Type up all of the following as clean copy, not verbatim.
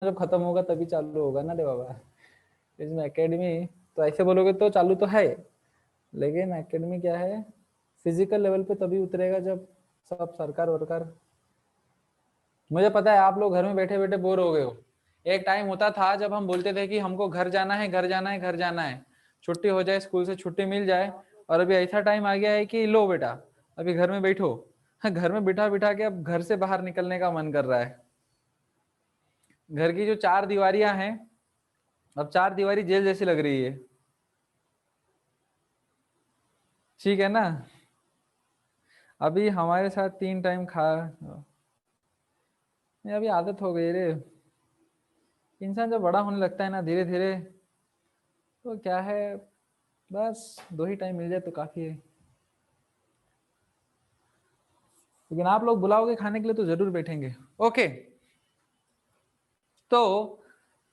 जब खत्म होगा तभी चालू होगा ना रे बाबा। इसमें एकेडमी तो ऐसे बोलोगे तो चालू तो है, लेकिन एकेडमी क्या है, फिजिकल लेवल पे तभी उतरेगा जब सब सरकार वरकार। मुझे पता है आप लोग घर में बैठे बैठे बोर हो गए हो। एक टाइम होता था जब हम बोलते थे कि हमको घर जाना है, घर जाना है, घर जाना है, छुट्टी हो जाए, स्कूल से छुट्टी मिल जाए। और अभी ऐसा टाइम आ गया है कि लो बेटा अभी घर में बैठो। घर में बिठा बिठा के अब घर से बाहर निकलने का मन कर रहा है। घर की जो चार दीवारियां हैं, अब चार दीवारी जेल जैसी लग रही है। ठीक है ना। अभी हमारे साथ 3 टाइम खा, अभी आदत हो गई रे। इंसान जब बड़ा होने लगता है ना धीरे धीरे, तो क्या है, बस 2 ही टाइम मिल जाए तो काफी है। लेकिन आप लोग बुलाओगे खाने के लिए तो जरूर बैठेंगे। ओके, तो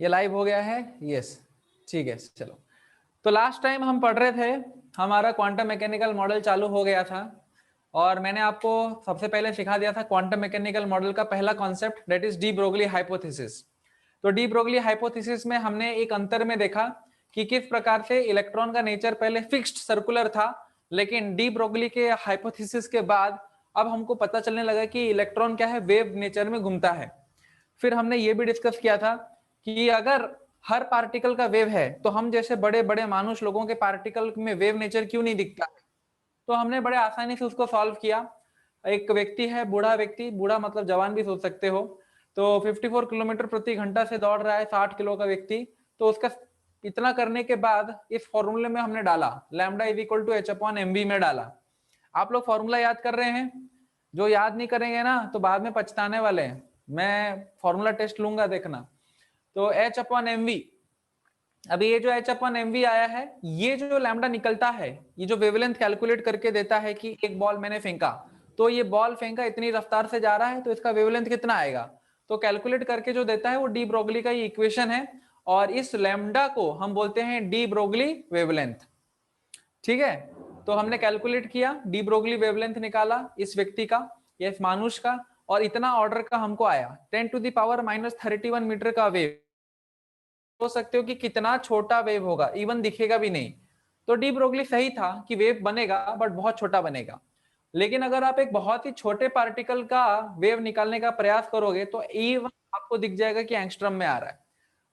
ये लाइव हो गया है, यस, ठीक है चलो। तो लास्ट टाइम हम पढ़ रहे थे, हमारा क्वांटम मैकेनिकल मॉडल चालू हो गया था, और मैंने आपको सबसे पहले सिखा दिया था क्वांटम मैकेनिकल मॉडल का पहला concept, that is de Broglie hypothesis. तो डी ब्रोगली हाइपोथेसिस में हमने एक अंतर में देखा कि किस प्रकार से इलेक्ट्रॉन का नेचर पहले फिक्स्ड सर्कुलर था, लेकिन डी ब्रोगली के हाइपोथेसिस के बाद अब हमको पता चलने लगा कि इलेक्ट्रॉन क्या है, वेव नेचर में घूमता है। फिर हमने ये भी डिस्कस किया था कि अगर हर पार्टिकल का वेव है तो हम जैसे बड़े बड़े मानुष लोगों के पार्टिकल में वेव नेचर क्यों नहीं दिखता है। तो हमने बड़े आसानी से उसको सॉल्व किया। एक व्यक्ति है, बूढ़ा व्यक्ति, बूढ़ा मतलब जवान भी सोच सकते हो, तो 54 किलोमीटर प्रति घंटा से दौड़ रहा है, 60 किलो का व्यक्ति। तो उसका इतना करने के बाद इस फॉर्मूले में हमने डाला lambda is equal to h upon m v में डाला। आप लोग फॉर्मूला याद कर रहे हैं? जो याद नहीं करेंगे ना तो बाद में पछताने वाले हैं। मैं फॉर्मूला टेस्ट लूंगा, देखना। तो एच अपॉन एम वी, अभी ये जो एच अपॉन एम वी आया है, ये जो लैम्डा निकलता है, ये जो वेवलेंथ कैलकुलेट करके देता है कि एक बॉल मैंने फेंका, तो ये बॉल फेंका इतनी रफ्तार से जा रहा है, तो इसका वेवलेंथ कितना आएगा, तो कैलकुलेट करके जो देता है वो डी ब्रोगली का ये इक्वेशन है, और इस लैम्डा को हम बोलते हैं डी ब्रोगली वेवलेंथ। ठीक है, तो हमने कैलकुलेट किया, डी ब्रोगली वेवलेंथ निकाला इस व्यक्ति का या इस मानुष का, और इतना ऑर्डर का हमको आया 10⁻³ मीटर का वेव। हो सकते हो कि कितना छोटा वेव होगा, इवन दिखेगा भी नहीं। तो डी ब्रोगली सही था कि वेव बनेगा बट बहुत छोटा बनेगा। लेकिन अगर आप एक बहुत ही छोटे पार्टिकल का वेव निकालने का प्रयास करोगे तो इवन आपको दिख जाएगा कि एंगस्ट्रम में आ रहा है।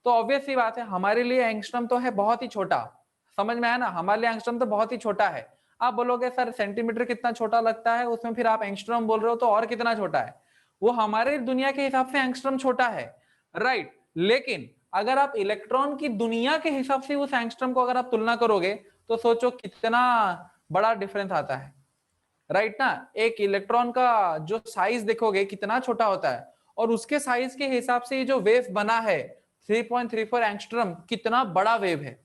तो ऑब्वियस सी बात है, हमारे लिए एंगस्ट्रम तो है बहुत ही छोटा। समझ में आया ना, हमारे लिए एंगस्ट्रम तो बहुत ही छोटा है। आप बोलोगे सर सेंटीमीटर कितना छोटा लगता है, उसमें फिर आप एंगस्ट्रम बोल रहे हो तो और कितना छोटा है। वो हमारे दुनिया के हिसाब से एंगस्ट्रम छोटा है, राइट। लेकिन अगर आप इलेक्ट्रॉन की दुनिया के हिसाब से उस एंगस्ट्रम को अगर आप तुलना करोगे तो सोचो कितना बड़ा डिफरेंस आता है, राइट ना। एक इलेक्ट्रॉन का जो साइज देखोगे कितना छोटा होता है, और उसके साइज के हिसाब से ये जो वेव बना है 3.34 एंगस्ट्रम, कितना बड़ा वेव है।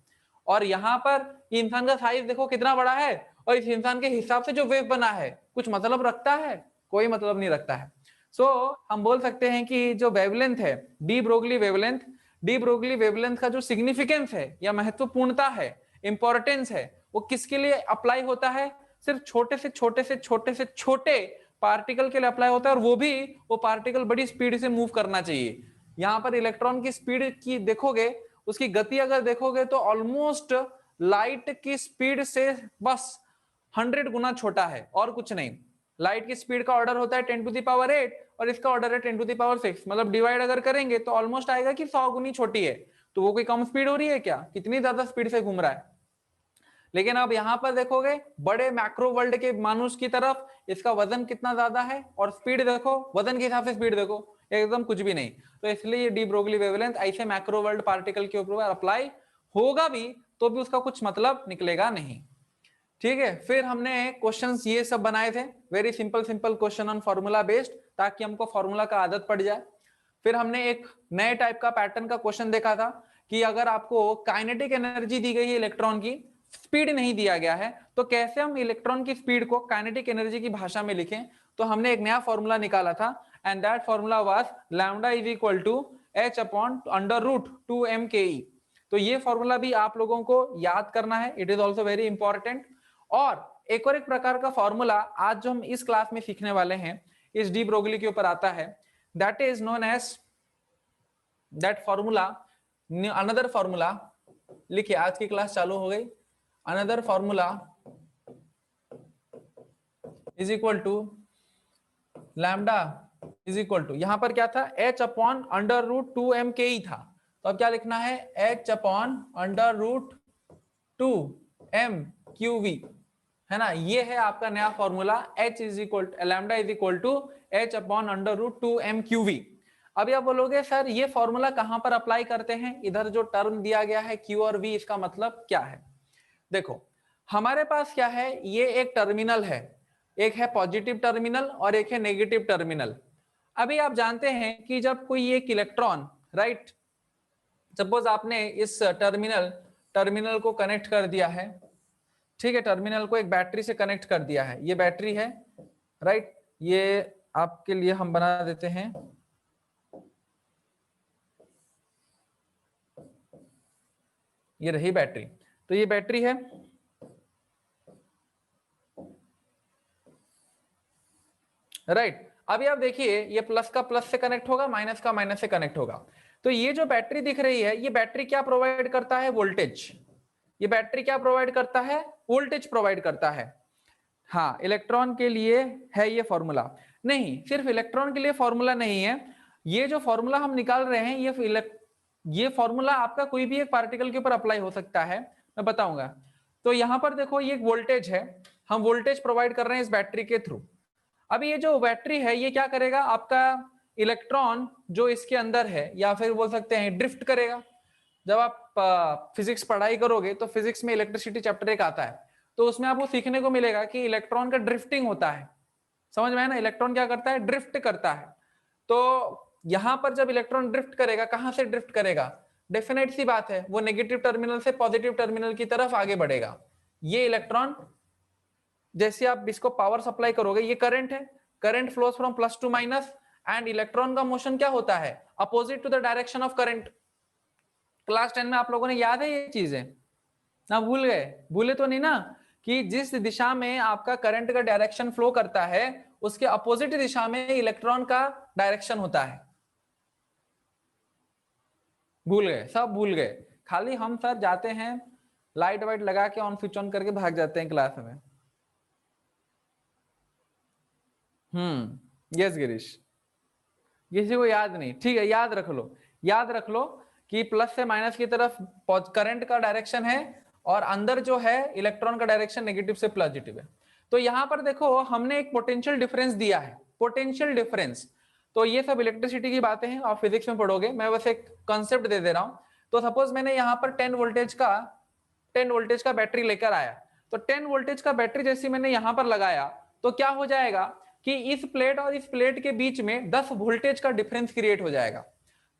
और यहाँ पर इंसान का साइज देखो कितना बड़ा है, और इस इंसान के हिसाब से जो वेव बना है कुछ मतलब रखता है? कोई मतलब नहीं रखता है। सो हम बोल सकते हैं कि जो वेवलेंथ है de Broglie wavelength, de Broglie wavelength का जो सिग्निफिकेंस है या महत्वपूर्णता है, इंपॉर्टेंस है, वो किसके लिए अप्लाई होता है? सिर्फ छोटे से छोटे से छोटे से छोटे पार्टिकल के लिए अप्लाई होता है, और वो भी वो पार्टिकल बड़ी स्पीड से मूव करना चाहिए। यहाँ पर इलेक्ट्रॉन की स्पीड की देखोगे, उसकी गति अगर देखोगे तो ऑलमोस्ट लाइट की स्पीड से बस 100 गुना छोटा है और कुछ नहीं। लाइट की स्पीड का ऑर्डर होता है 10⁸ और इसका ऑर्डर है 10⁶, मतलब डिवाइड अगर करेंगे तो ऑलमोस्ट आएगा कि 100 गुनी छोटी है। तो वो कोई कम स्पीड हो रही है क्या? कितनी ज्यादा स्पीड से घूम रहा है। लेकिन अब यहां पर देखोगे बड़े मैक्रो वर्ल्ड के मानुष की तरफ, इसका वजन कितना ज्यादा है, और स्पीड देखो, वजन के हिसाब से स्पीड देखो, एकदम कुछ भी नहीं। तो इसलिए ये डी ब्रोगली वेवलेंथ ऐसे मैक्रो वर्ल्ड पार्टिकल के ऊपर अप्लाई होगा भी तो भी उसका कुछ मतलब निकलेगा नहीं। ठीक है, फिर हमने क्वेश्चंस ये सब बनाए थे, very simple simple question on formula based, ताकि हमको फॉर्मूला का आदत पड़ जाए। फिर हमने एक नए टाइप का पैटर्न का क्वेश्चन देखा था कि अगर आपको काइनेटिक एनर्जी दी गई है इलेक्ट्रॉन की, स्पीड नहीं दिया गया है, तो कैसे हम इलेक्ट्रॉन की स्पीड को काइनेटिक एनर्जी की भाषा में लिखें। तो हमने एक नया फॉर्मूला निकाला था, and that formula was lambda is equal to h upon √2m ke। तो ये फॉर्मूला भी आप लोगों को याद करना है, it is also very important. और एक प्रकार का फॉर्मूला आज जो हम इस क्लास में सीखने वाले हैं इस डी ब्रोगली के ऊपर आता है, that is known as that formula, another formula लिखिए, आज की क्लास चालू हो गई। Another formula is equal to lambda is equal to, यहां पर क्या था, h upon under root 2m के ही था, तो अब क्या लिखना है, h upon under root 2m QV, है ना। ये है आपका नया formula, h is equal lambda is equal to h upon under root 2m QV। अभी आप बोलोगे सर ये फॉर्मूला कहां पर अप्लाई करते हैं, इधर जो टर्म दिया गया है Q और V, इसका मतलब क्या है। देखो हमारे पास क्या है, ये एक टर्मिनल है, एक है पॉजिटिव टर्मिनल और एक है नेगेटिव टर्मिनल। अभी आप जानते हैं कि जब कोई एक इलेक्ट्रॉन, राइट, सपोज आपने इस टर्मिनल को कनेक्ट कर दिया है, ठीक है, टर्मिनल को एक बैटरी से कनेक्ट कर दिया है, ये बैटरी है, राइट, ये आपके लिए हम बना देते हैं, ये रही बैटरी, तो ये बैटरी है, राइट। अभी आप देखिए ये प्लस का प्लस से कनेक्ट होगा, माइनस का माइनस से कनेक्ट होगा, तो ये जो बैटरी दिख रही है, ये बैटरी क्या प्रोवाइड करता है, वोल्टेज। ये बैटरी क्या प्रोवाइड करता है, वोल्टेज प्रोवाइड करता है। हाँ, इलेक्ट्रॉन के लिए है ये फॉर्मूला, नहीं सिर्फ इलेक्ट्रॉन के लिए फॉर्मूला नहीं है, ये जो फॉर्मूला हम निकाल रहे हैं, ये फॉर्मूला आपका कोई भी एक पार्टिकल के ऊपर अप्लाई हो सकता है, मैं बताऊंगा। तो यहां पर देखो ये एक वोल्टेज है, हम वोल्टेज प्रोवाइड कर रहे हैं इस बैटरी के थ्रू। अभी ये जो बैटरी है, ये क्या करेगा, आपका इलेक्ट्रॉन जो इसके अंदर है, या फिर बोल सकते हैं ड्रिफ्ट करेगा। जब आप फिजिक्स पढ़ाई करोगे तो फिजिक्स में इलेक्ट्रिसिटी चैप्टर एक आता है, तो उसमें आपको सीखने को मिलेगा कि इलेक्ट्रॉन का ड्रिफ्टिंग होता है, समझ में आया ना, इलेक्ट्रॉन क्या करता है, ड्रिफ्ट करता है। तो यहां पर जब इलेक्ट्रॉन ड्रिफ्ट करेगा, कहां से ड्रिफ्ट करेगा, डेफिनेट सी बात है, वो नेगेटिव टर्मिनल से पॉजिटिव टर्मिनल की तरफ आगे बढ़ेगा। ये इलेक्ट्रॉन, जैसे आप इसको पावर सप्लाई करोगे, ये करंट है, current flows from plus to minus, and electron का मोशन क्या होता है, opposite to the direction of current. Class 10 में आप लोगों ने याद है ये चीजें ना, भूल गए, भूले तो नहीं ना, कि जिस दिशा में आपका करंट का डायरेक्शन फ्लो करता है, उसके अपोजिट दिशा में इलेक्ट्रॉन का डायरेक्शन होता है। भूल गए, सब भूल गए, खाली हम सर जाते हैं लाइट वाइट लगा के ऑन स्विच ऑन करके भाग जाते हैं क्लास में। यस गिरीश, किसी को याद नहीं, ठीक है, याद रख लो, याद रख लो कि प्लस से माइनस की तरफ करंट का डायरेक्शन है, और अंदर जो है इलेक्ट्रॉन का डायरेक्शन नेगेटिव से पॉजिटिव है। तो यहां पर देखो हमने एक पोटेंशियल डिफरेंस दिया है, पोटेंशियल डिफरेंस। तो ये सब इलेक्ट्रिसिटी की बातें हैं, आप फिजिक्स में पढ़ोगे, मैं बस एक कॉन्सेप्ट दे दे रहा हूं। तो सपोज मैंने यहाँ पर 10 वोल्टेज का बैटरी लेकर आया, तो 10 वोल्टेज का बैटरी जैसे मैंने यहां पर लगाया, तो क्या हो जाएगा कि इस प्लेट और इस प्लेट के बीच में 10 वोल्टेज का डिफरेंस क्रिएट हो जाएगा।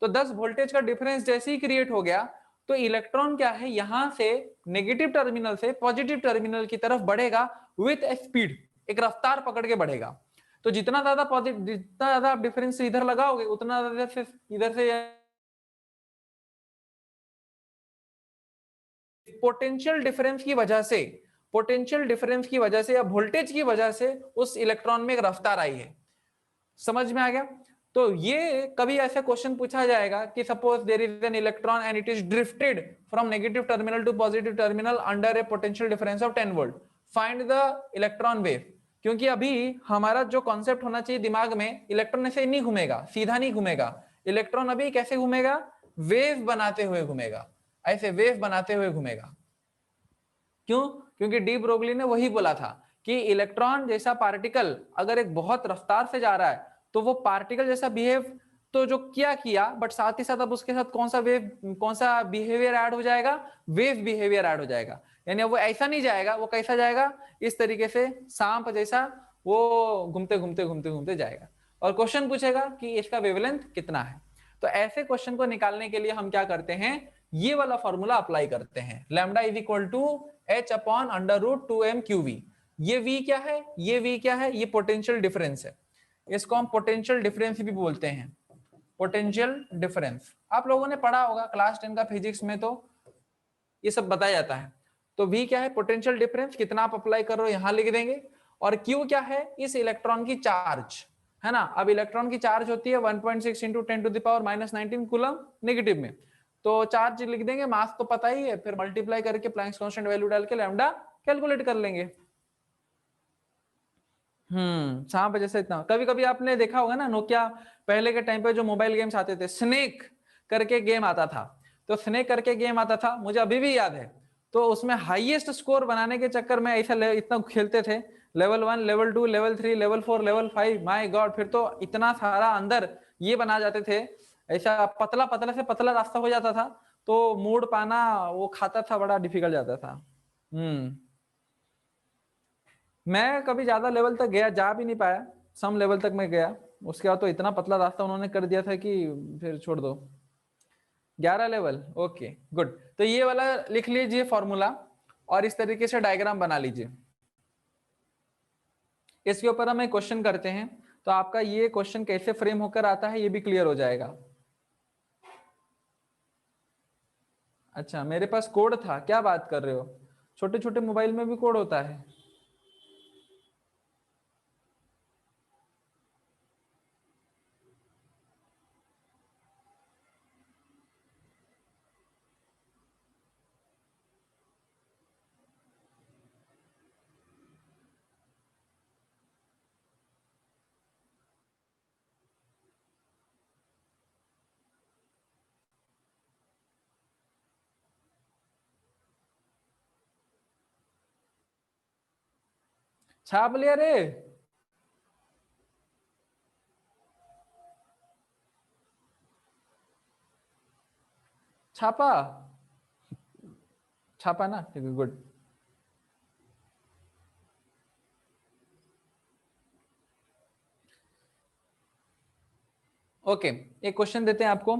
तो 10 वोल्टेज का डिफरेंस जैसे ही क्रिएट हो गया, तो इलेक्ट्रॉन क्या है, यहां से नेगेटिव टर्मिनल से पॉजिटिव टर्मिनल की तरफ बढ़ेगा विथ स्पीड, एक रफ्तार पकड़ के बढ़ेगा। तो जितना ज्यादा आप डिफरेंस इधर लगाओगे, उतना ज्यादा इधर से पोटेंशियल डिफरेंस की वजह से, पोटेंशियल डिफरेंस की वजह से या वोल्टेज की वजह से उस इलेक्ट्रॉन में एक रफ्तार आई है। समझ में आ गया। तो ये कभी ऐसा क्वेश्चन पूछा जाएगा कि suppose there is an electron and it is drifted from negative terminal to positive terminal under a potential difference of 10 volt, find the electron wave. क्योंकि अभी हमारा जो कॉन्सेप्ट होना चाहिए दिमाग में, इलेक्ट्रॉन ऐसे नहीं घूमेगा, सीधा नहीं घूमेगा, इलेक्ट्रॉन अभी कैसे घूमेगा, वेव बनाते हुए घूमेगा, ऐसे वेव बनाते हुए घूमेगा। क्यों, क्योंकि डी ब्रोगली ने वही बोला था कि इलेक्ट्रॉन जैसा पार्टिकल अगर एक बहुत रफ्तार से जा रहा है, तो वो पार्टिकल जैसा बिहेव तो जो किया, बट साथ ही साथ अब उसके साथ कौन सा बिहेवियर ऐड हो जाएगा, वेव बिहेवियर ऐड हो जाएगा। यानी वो ऐसा नहीं जाएगा, वो कैसा जाएगा, इस तरीके से सांप जैसा वो घूमते घूमते घूमते घूमते जाएगा, और क्वेश्चन पूछेगा कि इसका वेवलेंथ कितना है। तो ऐसे क्वेश्चन को निकालने के लिए हम क्या करते हैं, ये वाला फॉर्मूला अप्लाई करते हैं, lambda is equal to h upon under root 2m QV। ये v क्या है, ये v क्या है, ये पोटेंशियल डिफरेंस है, इसको हम पोटेंशियल डिफरेंस भी बोलते हैं, पोटेंशियल डिफरेंस। आप लोगों ने पढ़ा होगा क्लास 10 का फिजिक्स में, तो ये सब बताया जाता है। तो v क्या है, पोटेंशियल डिफरेंस, कितना आप अप्लाई कर रहे हो यहां लिख देंगे, और q क्या है, इस इलेक्ट्रॉन की चार्ज, है ना। अब इलेक्ट्रॉन की चार्ज होती है 1.6 इंटू 10⁻⁻19 कूलम नेगेटिव में, तो चार्ज लिख देंगे, मास तो पता ही है, फिर मल्टीप्लाई करके प्लैंक्स कांस्टेंट वैल्यू डाल के लैम्डा कैलकुलेट कर लेंगे। 6 बजे से इतना। कभी कभी आपने देखा होगा ना, नोकिया पहले के टाइम पे जो मोबाइल गेम्स आते थे, स्नेक करके गेम आता था, तो स्नेक करके गेम आता था, मुझे अभी भी याद है। तो उसमें हाईएस्ट स्कोर बनाने के चक्कर में ऐसा इतना खेलते थे, level 1, level 2, level 3, level 4, level 5, my God, फिर तो इतना सारा अंदर ये बना जाते थे, ऐसा पतला पतला से पतला रास्ता हो जाता था, तो मूड पाना वो खाता था, बड़ा डिफिकल्ट जाता था। मैं कभी ज्यादा लेवल तक गया जा भी नहीं पाया, सम लेवल तक मैं गया, उसके बाद तो इतना पतला रास्ता उन्होंने कर दिया था कि फिर छोड़ दो। 11 लेवल, ओके गुड। तो ये वाला लिख लीजिए फॉर्मूला और इस तरीके से डायग्राम बना लीजिए। इसके ऊपर हम एक क्वेश्चन करते हैं, तो आपका ये क्वेश्चन कैसे फ्रेम होकर आता है ये भी क्लियर हो जाएगा। अच्छा, मेरे पास कोड था, क्या बात कर रहे हो, छोटे छोटे मोबाइल में भी कोड होता है। छाप लिया रे, छापा, छापा ना, ठीक है गुड। ओके, एक क्वेश्चन देते हैं आपको।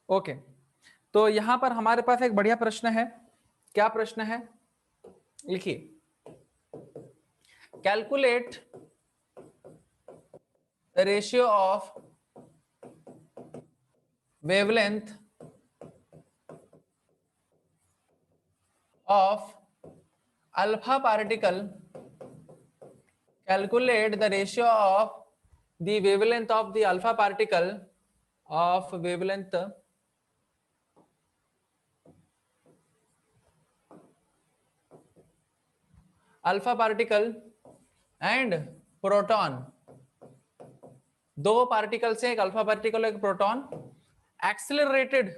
ओके, तो यहां पर हमारे पास एक बढ़िया प्रश्न है। क्या प्रश्न है, लिखिए, calculate the ratio of wavelength of alpha particle, calculate the ratio of the wavelength of the alpha particle of wavelength alpha particle and proton, दो पार्टिकल से, एक अल्फा पार्टिकल एक proton, accelerated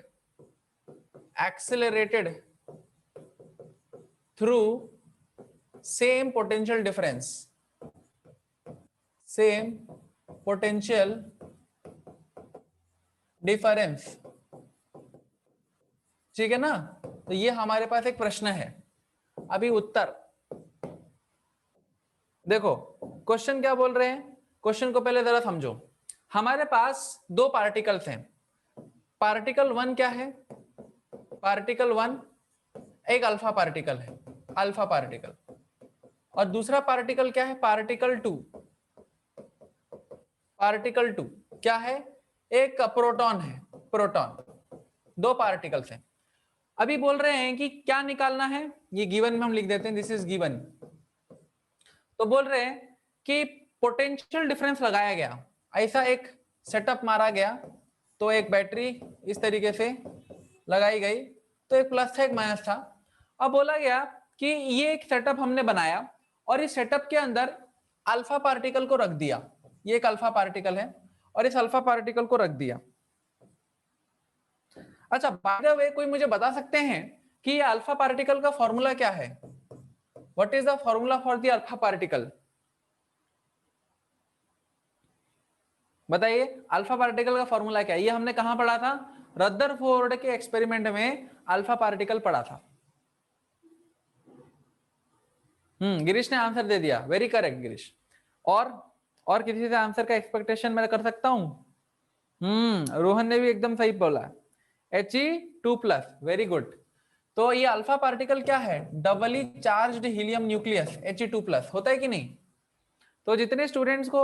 through same potential difference, same potential difference, ठीक है ना। तो ये हमारे पास एक प्रश्न है। अभी उत्तर देखो, क्वेश्चन क्या बोल रहे हैं, क्वेश्चन को पहले जरा समझो। हमारे पास दो पार्टिकल्स हैं, पार्टिकल 1 क्या है, पार्टिकल 1 एक अल्फा पार्टिकल है, अल्फा पार्टिकल, और दूसरा पार्टिकल क्या है, पार्टिकल 2, पार्टिकल 2 क्या है, एक प्रोटॉन है, प्रोटॉन, दो पार्टिकल्स हैं। अभी बोल रहे हैं कि क्या निकालना है, ये गिवन में हम लिख देते हैं, दिस इज गिवन। तो बोल रहे हैं कि पोटेंशियल डिफरेंस लगाया गया, ऐसा एक सेटअप मारा गया, तो एक बैटरी इस तरीके से लगाई गई, तो एक प्लस था एक माइनस था। अब बोला गया कि ये एक सेटअप हमने बनाया और इस सेटअप के अंदर अल्फा पार्टिकल को रख दिया, ये एक अल्फा पार्टिकल है और इस अल्फा पार्टिकल को रख दिया। अच्छा, बाय द वे कोई मुझे बता सकते हैं कि ये अल्फा पार्टिकल का फॉर्मूला क्या है, what is the formula for the alpha particle, बताइए। अल्फा पार्टिकल का फॉर्मूला क्या है, ये हमने कहां पढ़ा था, रदरफोर्ड के एक्सपेरिमेंट में अल्फा पार्टिकल पढ़ा था। गिरीश ने आंसर दे दिया, वेरी करेक्ट गिरीश। और किसी से आंसर का एक्सपेक्टेशन मैं कर सकता हूं, रोहन ने भी एकदम सही बोला, He2+, वेरी गुड। तो ये अल्फा पार्टिकल क्या है, डबली चार्ज्ड हीलियम न्यूक्लियस, He2+ होता है कि नहीं। तो जितने स्टूडेंट्स को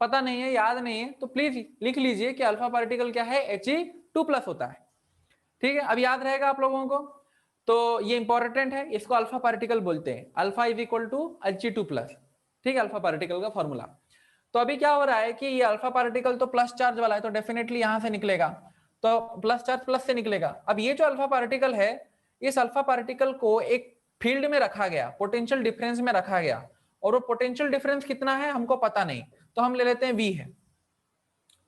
पता नहीं है, याद नहीं है, तो प्लीज लिख लीजिए कि अल्फा पार्टिकल क्या है, He2+ होता है, ठीक है। अब याद रहेगा आप लोगों को। तो ये इंपॉर्टेंट है, इसको अल्फा पार्टिकल बोलते हैं। Alpha is equal to Ag2+, ठीक है, अल्फा पार्टिकल का फॉर्मूला। तो अभी क्या हो रहा है कि ये अल्फा पार्टिकल तो प्लस चार्ज वाला है, तो डेफिनेटली यहां से निकलेगा, तो प्लस चार्ज प्लस से निकलेगा। अब ये जो अल्फा पार्टिकल है, इस अल्फा पार्टिकल को एक फील्ड में रखा गया, पोटेंशियल डिफरेंस में रखा गया, और वो पोटेंशियल डिफरेंस कितना है हमको पता नहीं, तो हम ले लेते हैं V है।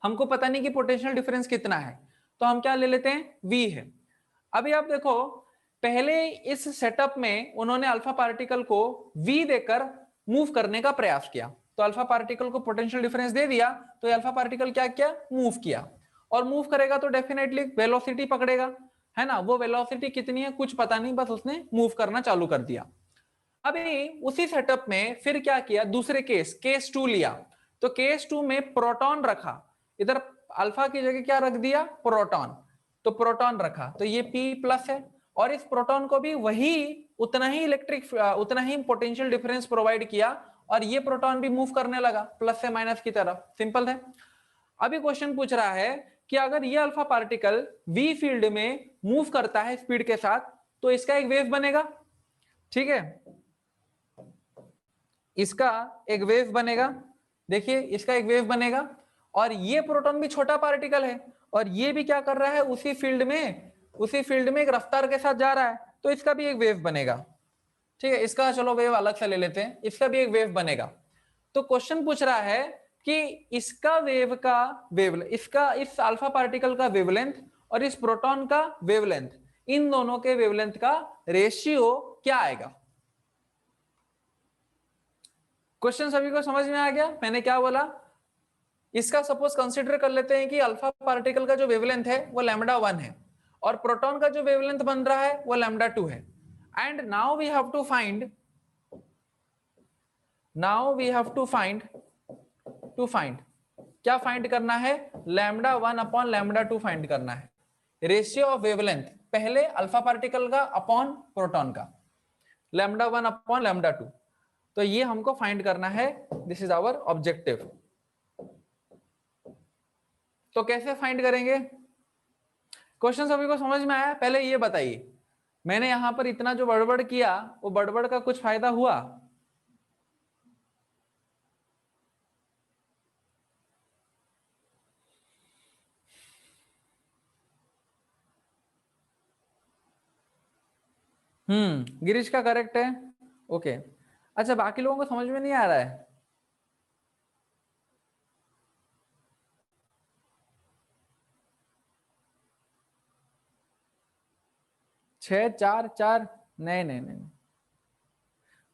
हमको पता नहीं कि पोटेंशियल डिफरेंस कितना है, तो हम क्या ले लेते हैं, V है। अभी आप देखो, पहले इस सेटअप में उन्होंने अल्फा पार्टिकल को V देकर मूव करने का प्रयास किया, तो अल्फा पार्टिकल को पोटेंशियल डिफरेंस दे दिया, तो अल्फा पार्टिकल क्या किया, मूव किया, और मूव करेगा तो डेफिनेटली वेलोसिटी पकड़ेगा, है ना। वो वेलोसिटी कितनी है कुछ पता नहीं, बस उसने मूव करना चालू कर दिया। अभी उसी सेटअप में फिर क्या किया, दूसरे केस 2 लिया, तो केस 2 में प्रोटॉन रखा, इधर अल्फा की जगह क्या रख दिया, प्रोटॉन, तो प्रोटॉन रखा, तो ये P+ है, और इस प्रोटॉन को भी वही उतना ही पोटेंशियल डिफरेंस प्रोवाइड किया, और ये प्रोटॉन भी मूव करने लगा प्लस से माइनस की तरफ, सिंपल है। अभी क्वेश्चन पूछ रहा है कि अगर ये अल्फा पार्टिकल V फील्ड में मूव करता है स्पीड के साथ, तो इसका एक वेव बनेगा, ठीक है, इसका एक वेव बनेगा, देखिए इसका एक वेव बनेगा, और ये प्रोटॉन भी छोटा पार्टिकल है, और ये भी क्या कर रहा है, उसी फील्ड में एक रफ्तार के साथ जा रहा है, तो इसका भी एक वेव बनेगा, ठीक है। इसका चलो वेव अलग से ले लेते हैं, इसका भी एक वेव बनेगा। तो क्वेश्चन पूछ रहा है कि इसका वेव का इस अल्फा पार्टिकल का वेवलेंथ और इस प्रोटॉन का वेवलेंथ, इन दोनों के वेवलेंथ का रेशियो क्या आएगा। क्वेश्चन सभी को समझ में आ गया, मैंने क्या बोला। इसका सपोज कंसीडर कर लेते हैं कि अल्फा पार्टिकल का जो वेवलेंथ है वो λ1 है, और प्रोटॉन का जो वेवलेंथ बन रहा है वो λ2 है, and now we have to find क्या फाइंड करना है, λ1/λ2 फाइंड करना है, रेशियो ऑफ वेवलेंथ, पहले अल्फा पार्टिकल का अपॉन प्रोटॉन का, λ1/λ2, तो ये हमको फाइंड करना है, दिस इज आवर ऑब्जेक्टिव। तो कैसे फाइंड करेंगे, क्वेश्चन सभी को समझ में आया। पहले ये बताइए, मैंने यहां पर इतना जो बड़बड़ किया, वो बड़बड़ का कुछ फायदा हुआ। गिरीश का करेक्ट है, ओके। अच्छा, बाकी लोगों को समझ में नहीं आ रहा है। छह चार चार, नहीं नहीं नहीं,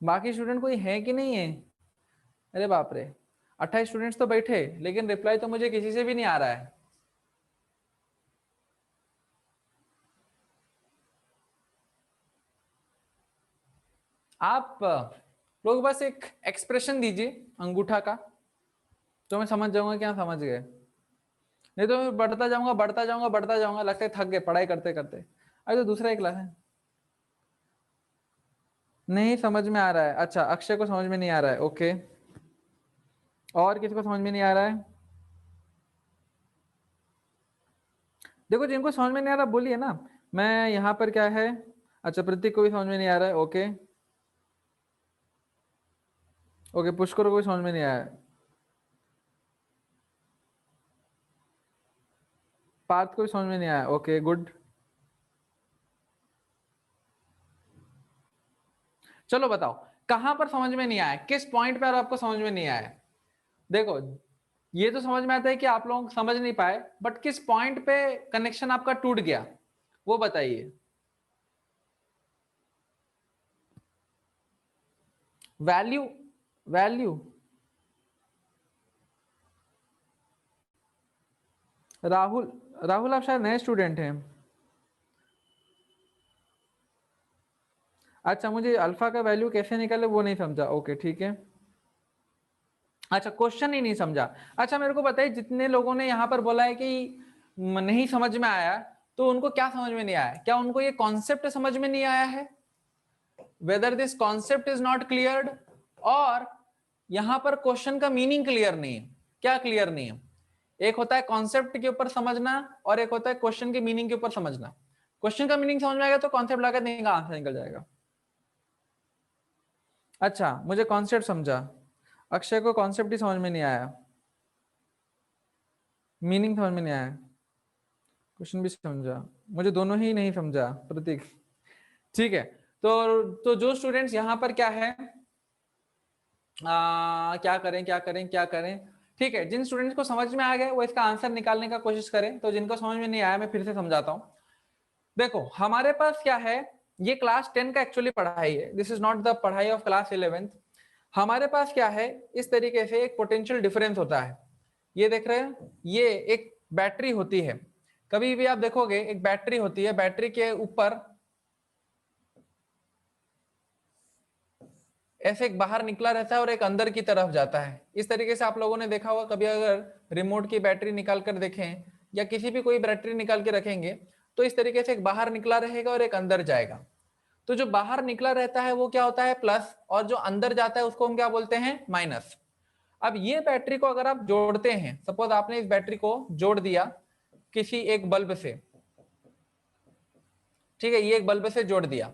बाकी स्टूडेंट कोई है कि नहीं है, अरे बाप रे, 28 स्टूडेंट्स तो बैठे, लेकिन रिप्लाई तो मुझे किसी से भी नहीं आ रहा है। आप लोग बस एक एक्सप्रेशन दीजिए अंगूठा का, तो मैं समझ जाऊंगा क्या समझ गए, नहीं तो मैं बढ़ता जाऊंगा, लगता है थक गए पढ़ाई करते करते। अरे तो दूसरा एक क्लास है, नहीं समझ में आ रहा है, अच्छा अक्षय को समझ में नहीं आ रहा है, ओके, और किसी को समझ में नहीं आ रहा है। देखो जिनको समझ में नहीं आ रहा बोलिए ना, मैं यहाँ पर क्या है, अच्छा प्रतीक को भी समझ में नहीं आ रहा है, ओके ओके, पुष्कर को भी समझ में नहीं आया, पार्थ को भी समझ में नहीं आया, ओके गुड। चलो बताओ कहां पर समझ में नहीं आया, किस पॉइंट पर आपको समझ में नहीं आया। देखो ये तो समझ में आता है कि आप लोग समझ नहीं पाए, बट किस पॉइंट पे कनेक्शन आपका टूट गया वो बताइए। वैल्यू वैल्यू राहुल राहुल आप शायद नए स्टूडेंट हैं। अच्छा, मुझे अल्फा का वैल्यू कैसे निकाले वो नहीं समझा, ओके ठीक है। अच्छा, क्वेश्चन ही नहीं समझा। अच्छा मेरे को बताइए, जितने लोगों ने यहाँ पर बोला है कि नहीं समझ में आया, तो उनको क्या समझ में नहीं आया, क्या उनको ये कॉन्सेप्ट समझ में नहीं आया है, whether this concept is not cleared, और यहां पर क्वेश्चन का मीनिंग क्लियर नहीं है। क्या क्लियर नहीं है, एक होता है कॉन्सेप्ट के ऊपर समझना, और एक होता है क्वेश्चन के मीनिंग के ऊपर समझना। क्वेश्चन का मीनिंग समझ में आएगा तो कॉन्सेप्ट लगा देंगे, आंसर निकल जाएगा। अच्छा, मुझे कॉन्सेप्ट समझा, अक्षय को कॉन्सेप्ट ही समझ में नहीं आया, मीनिंग समझ में नहीं आया, क्वेश्चन भी समझा, मुझे दोनों ही नहीं समझा प्रतीक। ठीक है, तो जो स्टूडेंट्स यहाँ पर क्या है, क्या करें क्या करें क्या करें, ठीक है, जिन स्टूडेंट्स को समझ में आ गया वो इसका आंसर निकालने का कोशिश करें, तो जिनको समझ में नहीं आया मैं फिर से समझाता हूँ। देखो हमारे पास क्या है, ये क्लास 10 का एक्चुअली पढ़ाई है, दिस इज नॉट द पढ़ाई ऑफ क्लास 11th। हमारे पास क्या है, इस तरीके से एक पोटेंशियल डिफरेंस होता है, ये देख रहे हैं, ये एक बैटरी होती है, कभी भी आप देखोगे एक बैटरी होती है, बैटरी के ऊपर ऐसे एक बाहर निकला रहता है और एक अंदर की तरफ जाता है। इस तरीके से आप लोगों ने देखा होगा, कभी अगर रिमोट की बैटरी निकाल कर देखें या किसी भी कोई बैटरी निकाल के रखेंगे तो इस तरीके से एक बाहर निकला रहेगा और एक अंदर जाएगा। तो जो बाहर निकला रहता है वो क्या होता है, प्लस, और जो अंदर जाता है उसको हम क्या बोलते हैं, माइनस। अब ये बैटरी को अगर आप जोड़ते हैं, सपोज आपने इस बैटरी को जोड़ दिया किसी एक बल्ब से, ठीक है, ये एक बल्ब से जोड़ दिया,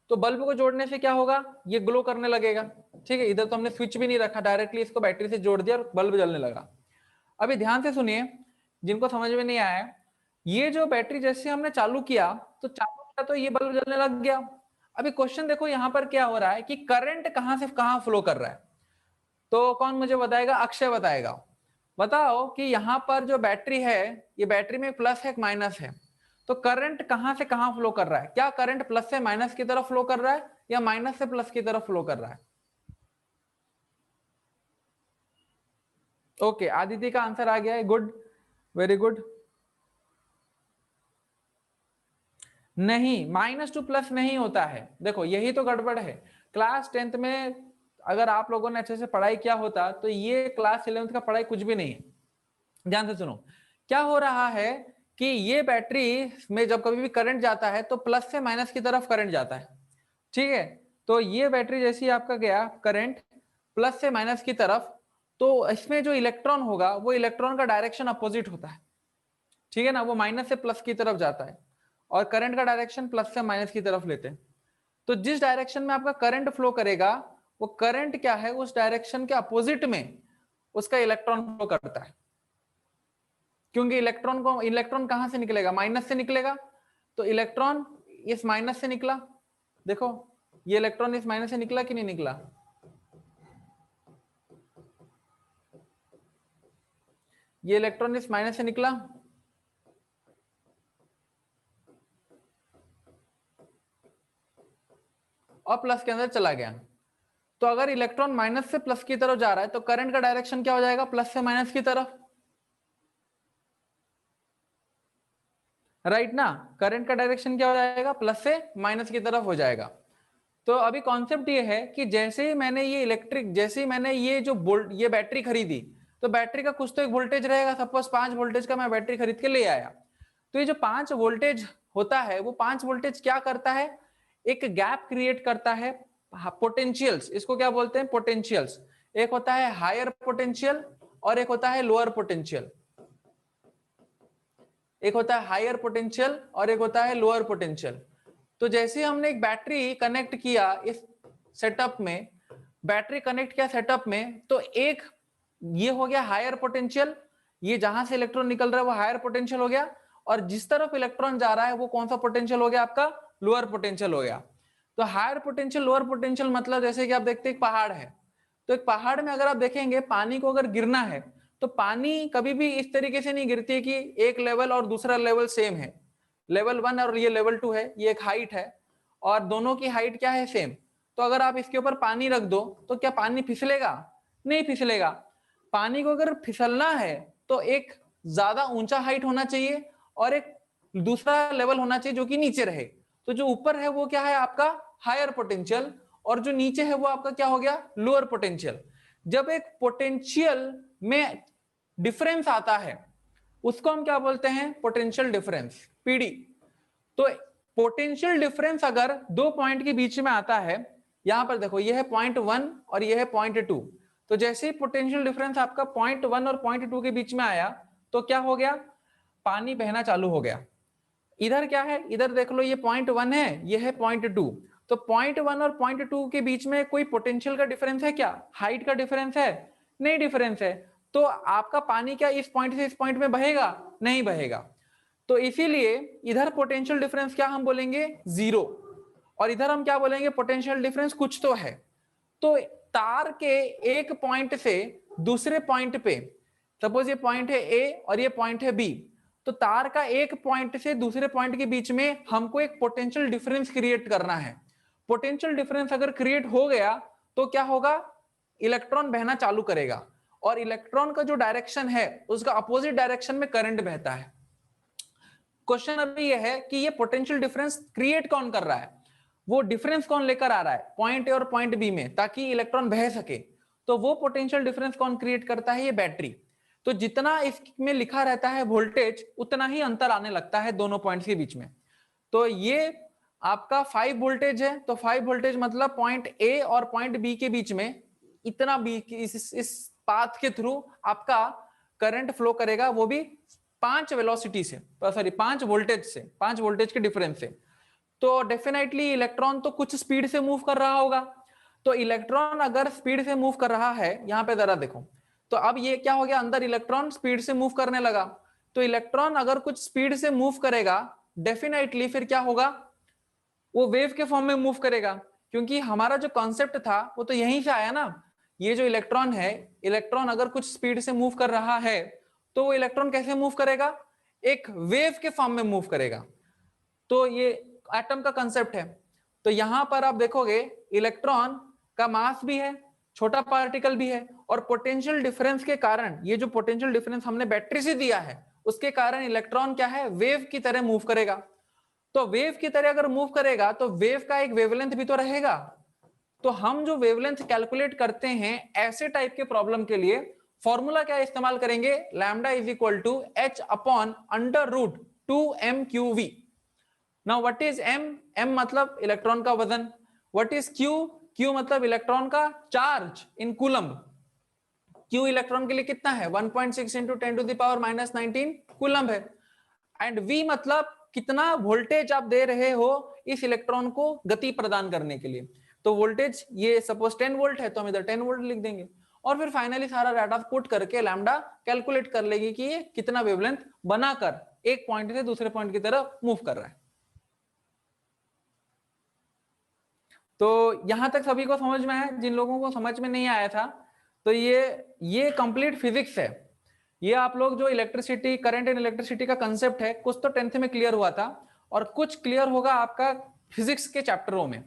तो बल्ब को जोड़ने से क्या होगा, ये ग्लो करने लगेगा। ठीक है, इधर तो हमने स्विच भी नहीं रखा, डायरेक्टली इसको बैटरी से जोड़ दिया और बल्ब जलने लगा। अभी ध्यान से सुनिए, जिनको समझ में नहीं आया, ये जो बैटरी जैसे हमने चालू किया तो ये बल्ब जलने लग गया। अभी क्वेश्चन देखो यहाँ पर क्या हो रहा है कि करंट कहां से कहां फ्लो कर रहा है, तो कौन मुझे बताएगा, अक्षय बताएगा। बताओ कि यहाँ पर जो बैटरी है, ये बैटरी में प्लस है माइनस है, तो करंट कहां से कहां फ्लो कर रहा है, क्या करंट प्लस से माइनस की तरफ फ्लो कर रहा है या माइनस से प्लस की तरफ फ्लो कर रहा है? ओके, आदित्य का आंसर आ गया है, गुड, वेरी गुड। नहीं, माइनस टू प्लस नहीं होता है, देखो यही तो गड़बड़ है। क्लास 10th में अगर आप लोगों ने अच्छे से पढ़ाई किया होता तो ये क्लास 11th का पढ़ाई कुछ भी नहीं है। ध्यान से सुनो, क्या हो रहा है कि ये बैटरी में जब कभी भी करंट जाता है तो प्लस से माइनस की तरफ करंट जाता है। ठीक है, तो ये बैटरी जैसी आपका गया करंट प्लस से माइनस की तरफ, तो इसमें जो इलेक्ट्रॉन होगा वो इलेक्ट्रॉन का डायरेक्शन अपोजिट होता है। ठीक है ना, वो माइनस से प्लस की तरफ जाता है और करंट का डायरेक्शन प्लस से माइनस की तरफ लेते हैं। तो जिस डायरेक्शन में आपका करंट फ्लो करेगा वो करंट क्या है, उस डायरेक्शन के अपोजिट में उसका इलेक्ट्रॉन फ्लो करता है, क्योंकि इलेक्ट्रॉन कहां से निकलेगा, माइनस से निकलेगा। तो इलेक्ट्रॉन इस माइनस से निकला, देखो ये इलेक्ट्रॉन इस माइनस से निकला कि नहीं निकला, ये इलेक्ट्रॉन इस माइनस से निकला, और प्लस के अंदर चला गया। तो अगर इलेक्ट्रॉन माइनस से प्लस की तरफ जा रहा है तो करंट का डायरेक्शन क्या हो जाएगा, प्लस से माइनस की तरफ, राइट ना, करंट का डायरेक्शन क्या हो जाएगा, प्लस से माइनस की तरफ हो जाएगा। तो अभी कॉन्सेप्ट ये है कि जैसे ही मैंने ये जैसे ही मैंने ये ये बैटरी खरीदी, तो बैटरी का कुछ तो एक वोल्टेज रहेगा, सपोज 5 वोल्टेज का मैं बैटरी खरीद के ले आया। तो ये जो 5 वोल्टेज होता है वो 5 वोल्टेज क्या करता है, एक गैप क्रिएट करता है, पोटेंशियल्स, इसको क्या बोलते हैं, पोटेंशियल्स। एक होता है हायर पोटेंशियल और एक होता है लोअर पोटेंशियल, एक होता है हायर पोटेंशियल और एक होता है लोअर पोटेंशियल। तो जैसे हमने एक बैटरी कनेक्ट किया इस सेटअप में, बैटरी कनेक्ट किया सेटअप में, तो एक ये हो गया हायर पोटेंशियल, ये जहां से इलेक्ट्रॉन निकल रहा है वो हायर पोटेंशियल हो गया, और जिस तरफ इलेक्ट्रॉन जा रहा है वो कौन सा पोटेंशियल हो गया, आपका लोअर पोटेंशियल हो गया। तो हायर पोटेंशियल लोअर पोटेंशियल मतलब जैसे कि आप देखते हैं एक पहाड़ है, तो एक पहाड़ में अगर आप देखेंगे पानी को अगर गिरना है तो पानी कभी भी इस तरीके से नहीं गिरती है कि एक लेवल और दूसरा लेवल सेम है, लेवल 1 और ये लेवल 2 है, ये एक हाइट है और दोनों की हाइट क्या है, सेम। तो अगर आप इसके ऊपर पानी रख दो तो क्या पानी फिसलेगा, नहीं फिसलेगा। पानी को अगर फिसलना है तो एक ज्यादा ऊंचा हाइट होना चाहिए और एक दूसरा लेवल होना चाहिए जो कि नीचे रहे। तो जो ऊपर है वो क्या है, आपका हायर पोटेंशियल, और जो नीचे है वो आपका क्या हो गया, लोअर पोटेंशियल। जब एक पोटेंशियल में डिफरेंस आता है उसको हम क्या बोलते हैं, पोटेंशियल डिफरेंस, पीडी। तो पोटेंशियल डिफरेंस अगर दो पॉइंट के बीच में आता है, यहां पर देखो ये है पॉइंट 1 और ये है पॉइंट 2, तो जैसे ही पोटेंशियल डिफरेंस आपका पॉइंट 1 और पॉइंट 2 के बीच में आया तो क्या हो गया, पानी बहना चालू हो गया। इधर क्या है, इधर देख लो, ये पॉइंट 1 है, ये है पॉइंट 2। तो पॉइंट 1 और पॉइंट 2 के बीच में कोई पोटेंशियल का डिफरेंस है क्या? हाइट का डिफरेंस है? नहीं डिफरेंस है। तो आपका पानी क्या इस पॉइंट से इस पॉइंट में बहेगा? नहीं बहेगा। तो इसीलिए इधर पोटेंशियल डिफरेंस क्या हम बोलेंगे? जीरो। और इधर हम क्या बोलेंगे? पोटेंशियल डिफरेंस कुछ तो है। तो तार के एक पॉइंट से दूसरे पॉइंट पे, सपोज ये पॉइंट है ए और ये पॉइंट है बी, तो तार का एक पॉइंट से दूसरे पॉइंट के बीच में हमको एक पोटेंशियल डिफरेंस क्रिएट करना है। पोटेंशियल डिफरेंस अगर क्रिएट हो गया तो क्या होगा? इलेक्ट्रॉन बहना चालू करेगा, और इलेक्ट्रॉन का जो डायरेक्शन है उसका अपोजिट डायरेक्शन में करंट बहता है। क्वेश्चन अभी यह है कि ये पोटेंशियल डिफरेंस क्रिएट कौन कर रहा है, वो डिफरेंस कौन लेकर आ रहा है पॉइंट ए और पॉइंट बी में, ताकि इलेक्ट्रॉन बह सके। तो वो पोटेंशियल डिफरेंस कौन क्रिएट करता है? ये बैटरी। तो जितना इसमें लिखा रहता है वोल्टेज, उतना ही अंतर आने लगता है दोनों पॉइंट्स के बीच में। तो ये आपका 5 वोल्टेज है, तो 5 वोल्टेज मतलब पॉइंट ए और पॉइंट बी के बीच में इतना बी इस पाथ के थ्रू आपका करंट फ्लो करेगा, वो भी 5 वेलोसिटी से, सॉरी 5 वोल्टेज से, 5 वोल्टेज के डिफरेंस से। तो डेफिनेटली इलेक्ट्रॉन तो कुछ स्पीड से मूव कर रहा होगा। तो इलेक्ट्रॉन अगर स्पीड से मूव कर रहा है, यहां पे जरा देखो, तो अब ये क्या हो गया, अंदर इलेक्ट्रॉन स्पीड से मूव करने लगा। तो इलेक्ट्रॉन अगर कुछ स्पीड से मूव करेगा, डेफिनेटली फिर क्या होगा, वो वेव के फॉर्म में मूव करेगा। क्योंकि हमारा जो कॉन्सेप्ट था वो तो यहीं से आया ना। ये जो इलेक्ट्रॉन है, इलेक्ट्रॉन अगर कुछ स्पीड से मूव कर रहा है, तो वो इलेक्ट्रॉन कैसे मूव करेगा? एक वेव के फॉर्म में मूव करेगा। तो ये एटम का कंसेप्ट है। तो यहां पर आप देखोगे इलेक्ट्रॉन का मास भी है, छोटा पार्टिकल भी है, और पोटेंशियल डिफरेंस के कारण, ये जो पोटेंशियल डिफरेंस हमने बैटरी से दिया है, उसके कारण इलेक्ट्रॉन क्या है, वेव की तरह मूव करेगा। तो वेव की तरह अगर मूव करेगा तो वेव का एक वेवलेंथ भी तो रहेगा। तो हम जो वेवलेंथ कैलकुलेट करते हैं ऐसे टाइप के प्रॉब्लम के लिए, फॉर्मूला क्या इस्तेमाल करेंगे? Lambda is equal to h upon under root 2m/v। Now what is m? m मतलब इलेक्ट्रॉन का वजन। What is q? q मतलब इलेक्ट्रॉन का charge in coulomb. q electron के लिए कितना है? 1.6 इंटू 10⁻⁻19 कूलम्ब है। एंड v मतलब कितना वोल्टेज आप दे रहे हो इस इलेक्ट्रॉन को गति प्रदान करने के लिए। तो वोल्टेज ये सपोज 10 वोल्ट है, तो हम इधर 10 वोल्ट लिख देंगे, और फिर फाइनली सारा डाटा पुट करके लैम्डा कैलकुलेट कर लेगी कि ये कितना वेवलेंथ बनाकर एक पॉइंट से दूसरे पॉइंट की तरफ मूव कर रहा है। तो यहां तक सभी को समझ में आया? जिन लोगों को समझ में नहीं आया था, तो ये कंप्लीट फिजिक्स है। ये आप लोग जो इलेक्ट्रिसिटी, करंट एंड इलेक्ट्रिसिटी का कंसेप्ट है, कुछ तो 10th में क्लियर हुआ था, और कुछ क्लियर होगा आपका फिजिक्स के चैप्टरों में।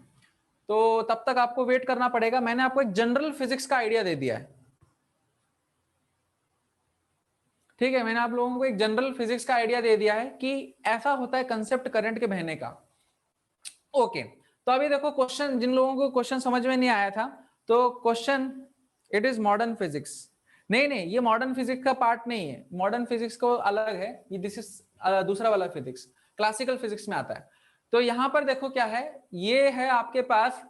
तो तब तक आपको वेट करना पड़ेगा। मैंने आपको एक जनरल फिजिक्स का आइडिया दे दिया है, ठीक है? मैंने आप लोगों को एक जनरल फिजिक्स का आइडिया दे दिया है कि ऐसा होता है कंसेप्ट करंट के बहने का। ओके, तो अभी देखो क्वेश्चन, जिन लोगों को क्वेश्चन समझ में नहीं आया था, तो question, it is modern physics. नहीं नहीं, ये मॉडर्न फिजिक्स का पार्ट नहीं है, मॉडर्न फिजिक्स को अलग है, ये दिस इज दूसरा वाला फिजिक्स, क्लासिकल फिजिक्स में आता है। तो यहां पर देखो क्या है, ये है आपके पास।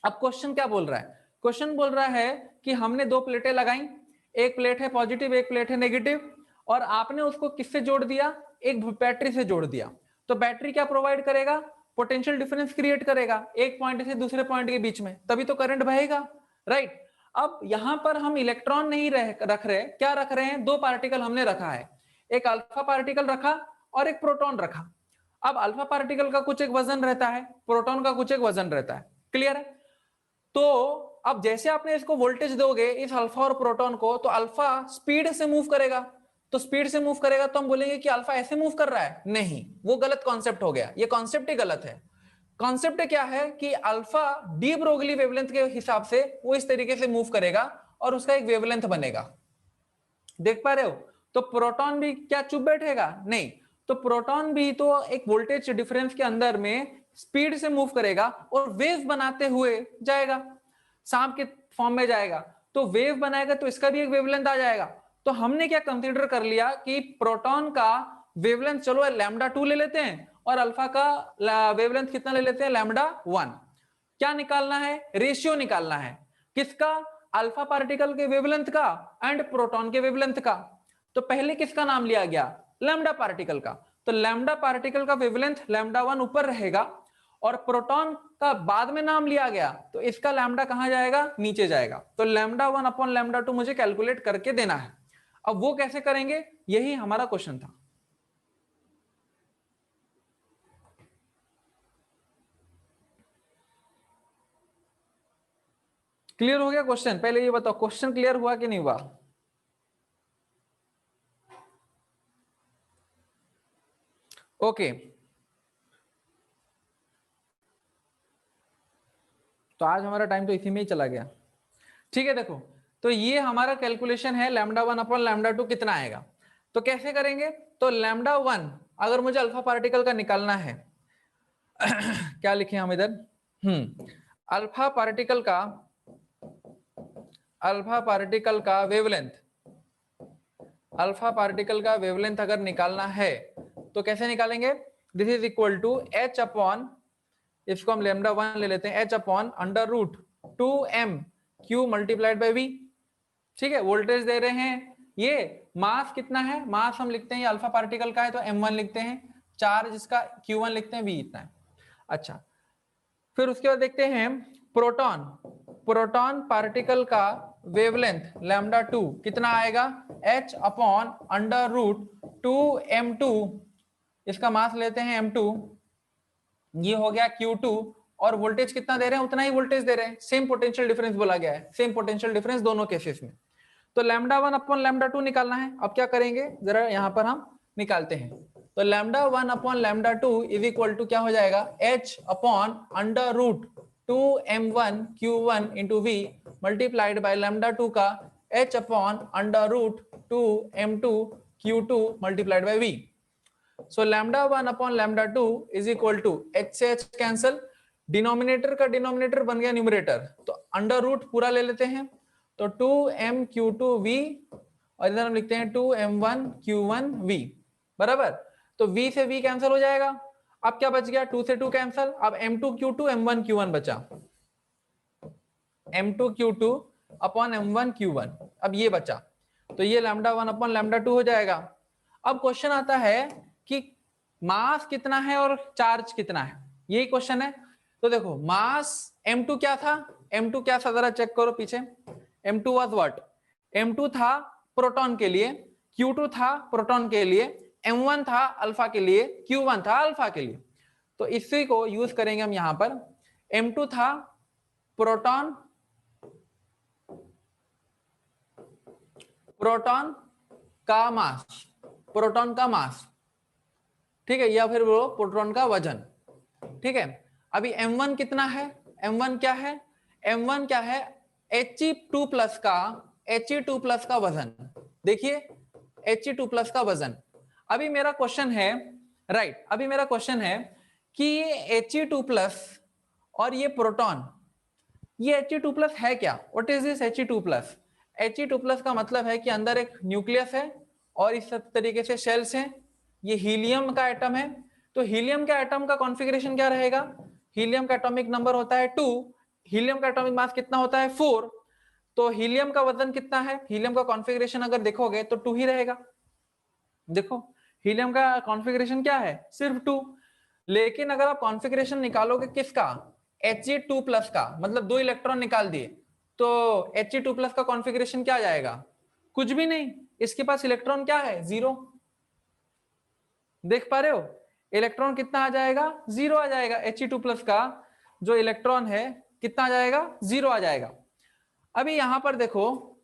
अब क्वेश्चन क्या बोल रहा है? क्वेश्चन बोल रहा है कि हमने दो प्लेटें लगाई, एक प्लेट है पॉजिटिव, एक प्लेट है नेगेटिव, और आपने उसको किससे जोड़ दिया? एक बैटरी से जोड़ दिया। तो बैटरी क्या प्रोवाइड करेगा? पोटेंशियल डिफरेंस क्रिएट करेगा एक पॉइंट से दूसरे पॉइंट के बीच में, तभी तो करंट बहेगा, राइट? अब यहां पर हम इलेक्ट्रॉन नहीं रख रहे, क्या रख रहे हैं? दो पार्टिकल हमने रखा है, एक अल्फा पार्टिकल रखा और एक प्रोटॉन रखा। अब अल्फा पार्टिकल का कुछ एक वजन रहता है, प्रोटॉन का कुछ एक वजन रहता है, क्लियर है? तो अब जैसे आपने इसको वोल्टेज दोगे इस अल्फा और प्रोटॉन को, तो अल्फा स्पीड से मूव करेगा। तो स्पीड से मूव करेगा तो हम बोलेंगे कि अल्फा ऐसे मूव कर रहा है? नहीं, वो गलत कॉन्सेप्ट हो गया, ये कॉन्सेप्ट ही गलत है। कॉन्सेप्ट क्या है कि अल्फा डी ब्रोगली वेवलेंथ के हिसाब से वो इस तरीके से मूव करेगा और उसका एक वेवलेंथ बनेगा, देख पा रहे हो? तो प्रोटॉन भी क्या चुप बैठेगा? नहीं, तो प्रोटॉन भी तो एक वोल्टेज डिफरेंस के अंदर में स्पीड से मूव करेगा और वेव बनाते हुए जाएगा, सांप के फॉर्म में जाएगा। तो वेव बनाएगा तो इसका भी एक वेवलेंथ आ जाएगा। तो हमने क्या कंसीडर कर लिया कि प्रोटॉन का वेवलेंथ चलो λ2 ले लेते हैं, और अल्फा का वेवलेंथ कितना ले लेते हैं? λ1। क्या निकालना है? रेशियो निकालना है, किसका? अल्फा पार्टिकल के वेवलेंथ का एंड प्रोटॉन के वेवलेंथ का। तो पहले किसका नाम लिया गया? लैम्डा पार्टिकल का। तो लैम्डा पार्टिकल का वेवलेंथ लैम्डा 1 ऊपर रहेगा और प्रोटॉन का बाद में नाम लिया गया तो इसका लैम्डा कहां जाएगा, नीचे जाएगा। तो लैम्डा 1 अपॉन लैम्डा 2 मुझे कैलकुलेट करके देना है। अब वो कैसे करेंगे, यही हमारा क्वेश्चन था। क्लियर हो गया क्वेश्चन? पहले ये बताओ क्वेश्चन क्लियर हुआ कि नहीं हुआ? ओके तो आज हमारा टाइम तो इसी में ही चला गया। ठीक है, देखो तो ये हमारा कैलकुलेशन है लैम्डा 1 अपॉन लैम्डा 2 कितना आएगा। तो कैसे करेंगे, तो लैम्डा 1 अगर मुझे अल्फा पार्टिकल का निकालना है क्या लिखे हम इधर, अल्फा पार्टिकल का वेवलेंथ, अल्फा पार्टिकल का वेवलेंथ अगर निकालना है तो कैसे निकालेंगे, this is equal to h upon, इसको हम लैम्डा 1 ले लेते हैं, h upon under root 2m q multiplied by v। ठीक है, वोल्टेज दे रहे हैं, ये मास कितना है, मास हम लिखते हैं ये अल्फा पार्टिकल का है तो m1 लिखते हैं, चार्ज इसका q1 लिखते हैं, v इतना है। अच्छा, फिर उसके बाद देखते हैं प्रोटॉन पार्टिकल का वेवलेंथ लैम्डा 2 कितना आएगा, h upon under root 2m2, इसका मास लेते हैं m2, ये हो गया q2, और वोल्टेज कितना दे रहे हैं, उतना ही वोल्टेज दे रहे हैं, सेम पोटेंशियल डिफरेंस बोला गया है, सेम पोटेंशियल डिफरेंस दोनों केसेस में। तो लैम्डा 1 अपॉन लैम्डा 2 निकालना है। अब क्या करेंगे, जरा यहां पर हम निकालते हैं। तो lambda 1 upon lambda 2 is equal to क्या हो जाएगा, h upon under root 2m1 q1 into v multiplied by lambda 2 का h upon under root 2m2 q2 multiplied by v। So lambda 1 upon lambda 2 is equal to h से h cancel, denominator का denominator बन गया numerator, तो under root पूरा ले लेते हैं, तो 2mq2v और इधर हम लिखते हैं 2m1q1v बराबर। तो v से v कैंसिल हो जाएगा, अब क्या बच गया, 2 से 2 कैंसिल, अब m2q2 m1q1 बचा, m2q2 अपॉन m1q1, अब ये बचा, तो ये लैम्डा 1 अपॉन लैम्डा 2 हो जाएगा। अब क्वेश्चन आता है कि मास कितना है और चार्ज कितना है, यही क्वेश्चन है। तो देखो मास m2 क्या था, m2 क्या था जरा चेक करो पीछे, m2 वाज व्हाट, m2 था प्रोटॉन के लिए, q2 था प्रोटॉन के लिए, m1 था अल्फा के लिए, q1 था अल्फा के लिए। तो इसी को यूज करेंगे हम यहां पर, m2 था प्रोटॉन का मास, प्रोटॉन का मास, ठीक है, या फिर वो प्रोटॉन का वजन। ठीक है, अभी m1 कितना है, m1 क्या है, m1 क्या है, He2 प्लस का वजन, देखिए He2 का वजन। अभी मेरा क्वेश्चन है, राइट, अभी मेरा क्वेश्चन है कि ये He2 और ये प्रोटॉन, ये He2 है क्या, what is this He2? He2 का मतलब है कि अंदर एक न्यूक्लियस है और इस तरीके से शेल्स हैं, ये हीलियम का एटम है। तो हीलियम के एटम का कॉन्फ़िगरेशन क्या रहेगा, हीलियम का एटॉमिक नंबर होता है 2, हीलियम का एटॉमिक मास कितना होता है 4, तो हीलियम का वजन कितना है, हीलियम का कॉन्फ़िगरेशन अगर देखोगे तो 2 ही रहेगा। देखो हीलियम का कॉन्फ़िगरेशन क्या है, सिर्फ 2, लेकिन अगर आप कॉन्फ़िगरेशन निकालोगे किसका, He2 का, मतलब 2 इलेक्ट्रॉन निकाल दिए, तो He2 का कॉन्फ़िगरेशन क्या आ जाएगा, कुछ भी नहीं, इसके पास इलेक्ट्रॉन क्या है, 0। देख पा रहे हो, इलेक्ट्रॉन कितना आ जाएगा, 0 आ जाएगा, He2 का जो इलेक्ट्रॉन है कितना आ जाएगा, 0 आ जाएगा। अभी यहां पर देखो,